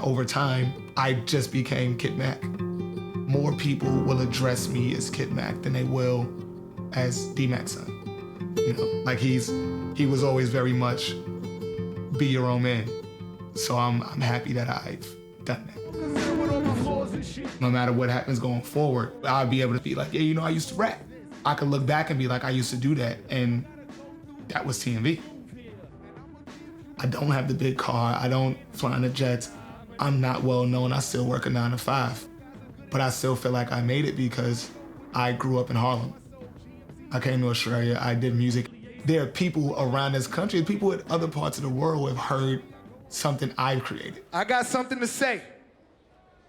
Over time, I just became Kid Mac. More people will address me as Kid Mac than they will as D-Mac's son. You know, like he was always very much be your own man. So I'm happy that I've done that. No matter what happens going forward, I'll be able to be like, yeah, you know, I used to rap. I could look back and be like, I used to do that, and that was TMV. I don't have the big car. I don't fly in the jets. I'm not well known. I still work a 9 to 5. But I still feel like I made it because I grew up in Harlem. I came to Australia. I did music. There are people around this country, people in other parts of the world who have heard something I've created. I got something to say.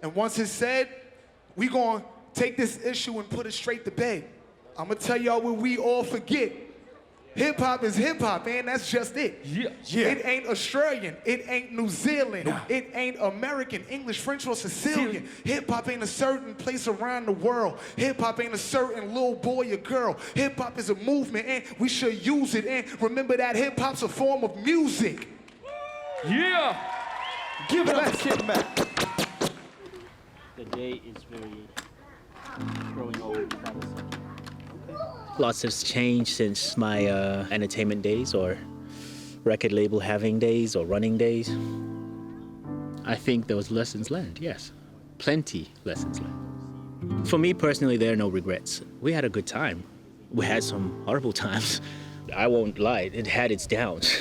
And once it's said, we gonna take this issue and put it straight to bed. I'm gonna tell y'all what we all forget. Hip hop is hip hop, man. That's just it. Yeah. It ain't Australian. It ain't New Zealand. Nah. It ain't American, English, French, or Sicilian. Hip hop ain't a certain place around the world. Hip hop ain't a certain little boy or girl. Hip hop is a movement, and we should use it. And remember that hip hop's a form of music. Yeah. Give it up to Kid Mac. The day is very growing old. Lots has changed since my entertainment days or record label having days or running days. I think there was lessons learned, yes. Plenty lessons learned. For me personally, there are no regrets. We had a good time. We had some horrible times. I won't lie, it had its downs.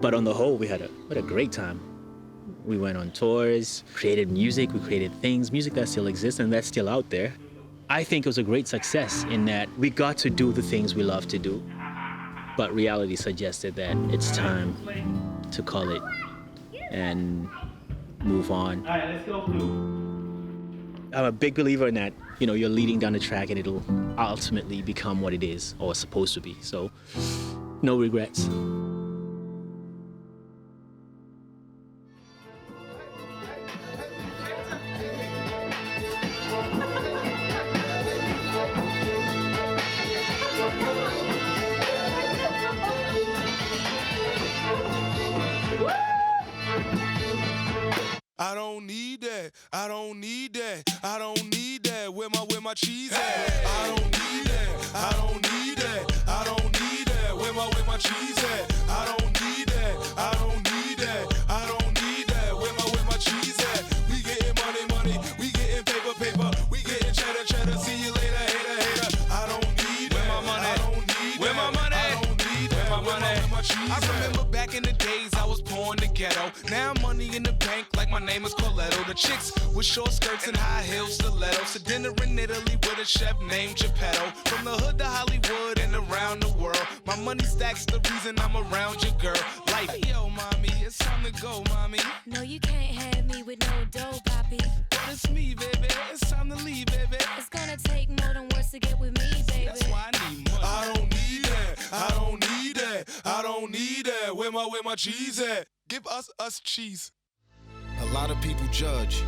But on the whole, we had a great time. We went on tours, created music, we created things, music that still exists and that's still out there. I think it was a great success in that we got to do the things we love to do, but reality suggested that it's time to call it and move on. All right, let's go through. I'm a big believer in that, you know, you're leading down the track and it'll ultimately become what it is or supposed to be. So, no regrets. I don't need that. I don't need that. I don't need that. Where my cheese at? I don't need that. I don't need that. I don't need that. Where my cheese at? I don't need that. I don't need that. I don't need that. Where my cheese at? We getting money. We getting paper. We getting cheddar. See you later, hater. I don't need that. Where my money? I don't need Where my money? I don't need that. Where my money? Where my cheese I at? remember back in the days I was poor in the ghetto. Now money in the bank like my name is Coletto. The chicks with short skirts and high heels stilettos. To dinner in Italy with a chef named Geppetto. From the hood to Hollywood and around the world. My money stacks the reason I'm around your girl. Life. Hey, yo, mommy, it's time to go, mommy. No, you can't have me with no dough, Poppy. But it's me, baby. It's time to leave, baby. It's gonna take more than words to get with me, baby. That's why I need money. I don't need that. I don't need that. I don't need that. Where my cheese at? Give us cheese. A lot of people judge,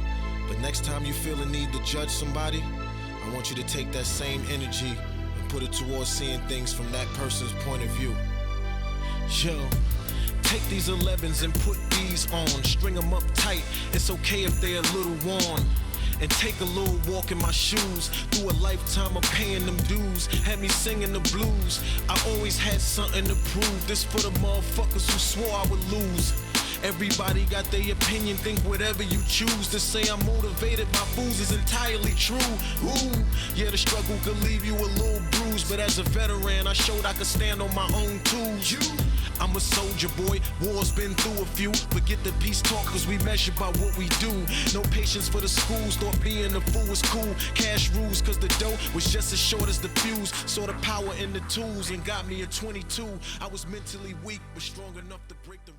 but next time you feel a need to judge somebody, I want you to take that same energy and put it towards seeing things from that person's point of view. Yo, take these 11s and put these on, string them up tight, it's okay if they're a little worn. And take a little walk in my shoes. Through a lifetime of paying them dues, had me singing the blues. I always had something to prove. This for the motherfuckers who swore I would lose. Everybody got their opinion, think whatever you choose. To say I'm motivated by fools is entirely true. Ooh, yeah, the struggle could leave you a little bruised, but as a veteran, I showed I could stand on my own tools. I'm a soldier boy, war's been through a few. Forget the peace talk, cause we measure by what we do. No patience for the schools, thought being a fool was cool. Cash rules, cause the dough was just as short as the fuse. Saw the power in the tools and got me a 22. I was mentally weak, but strong enough to break the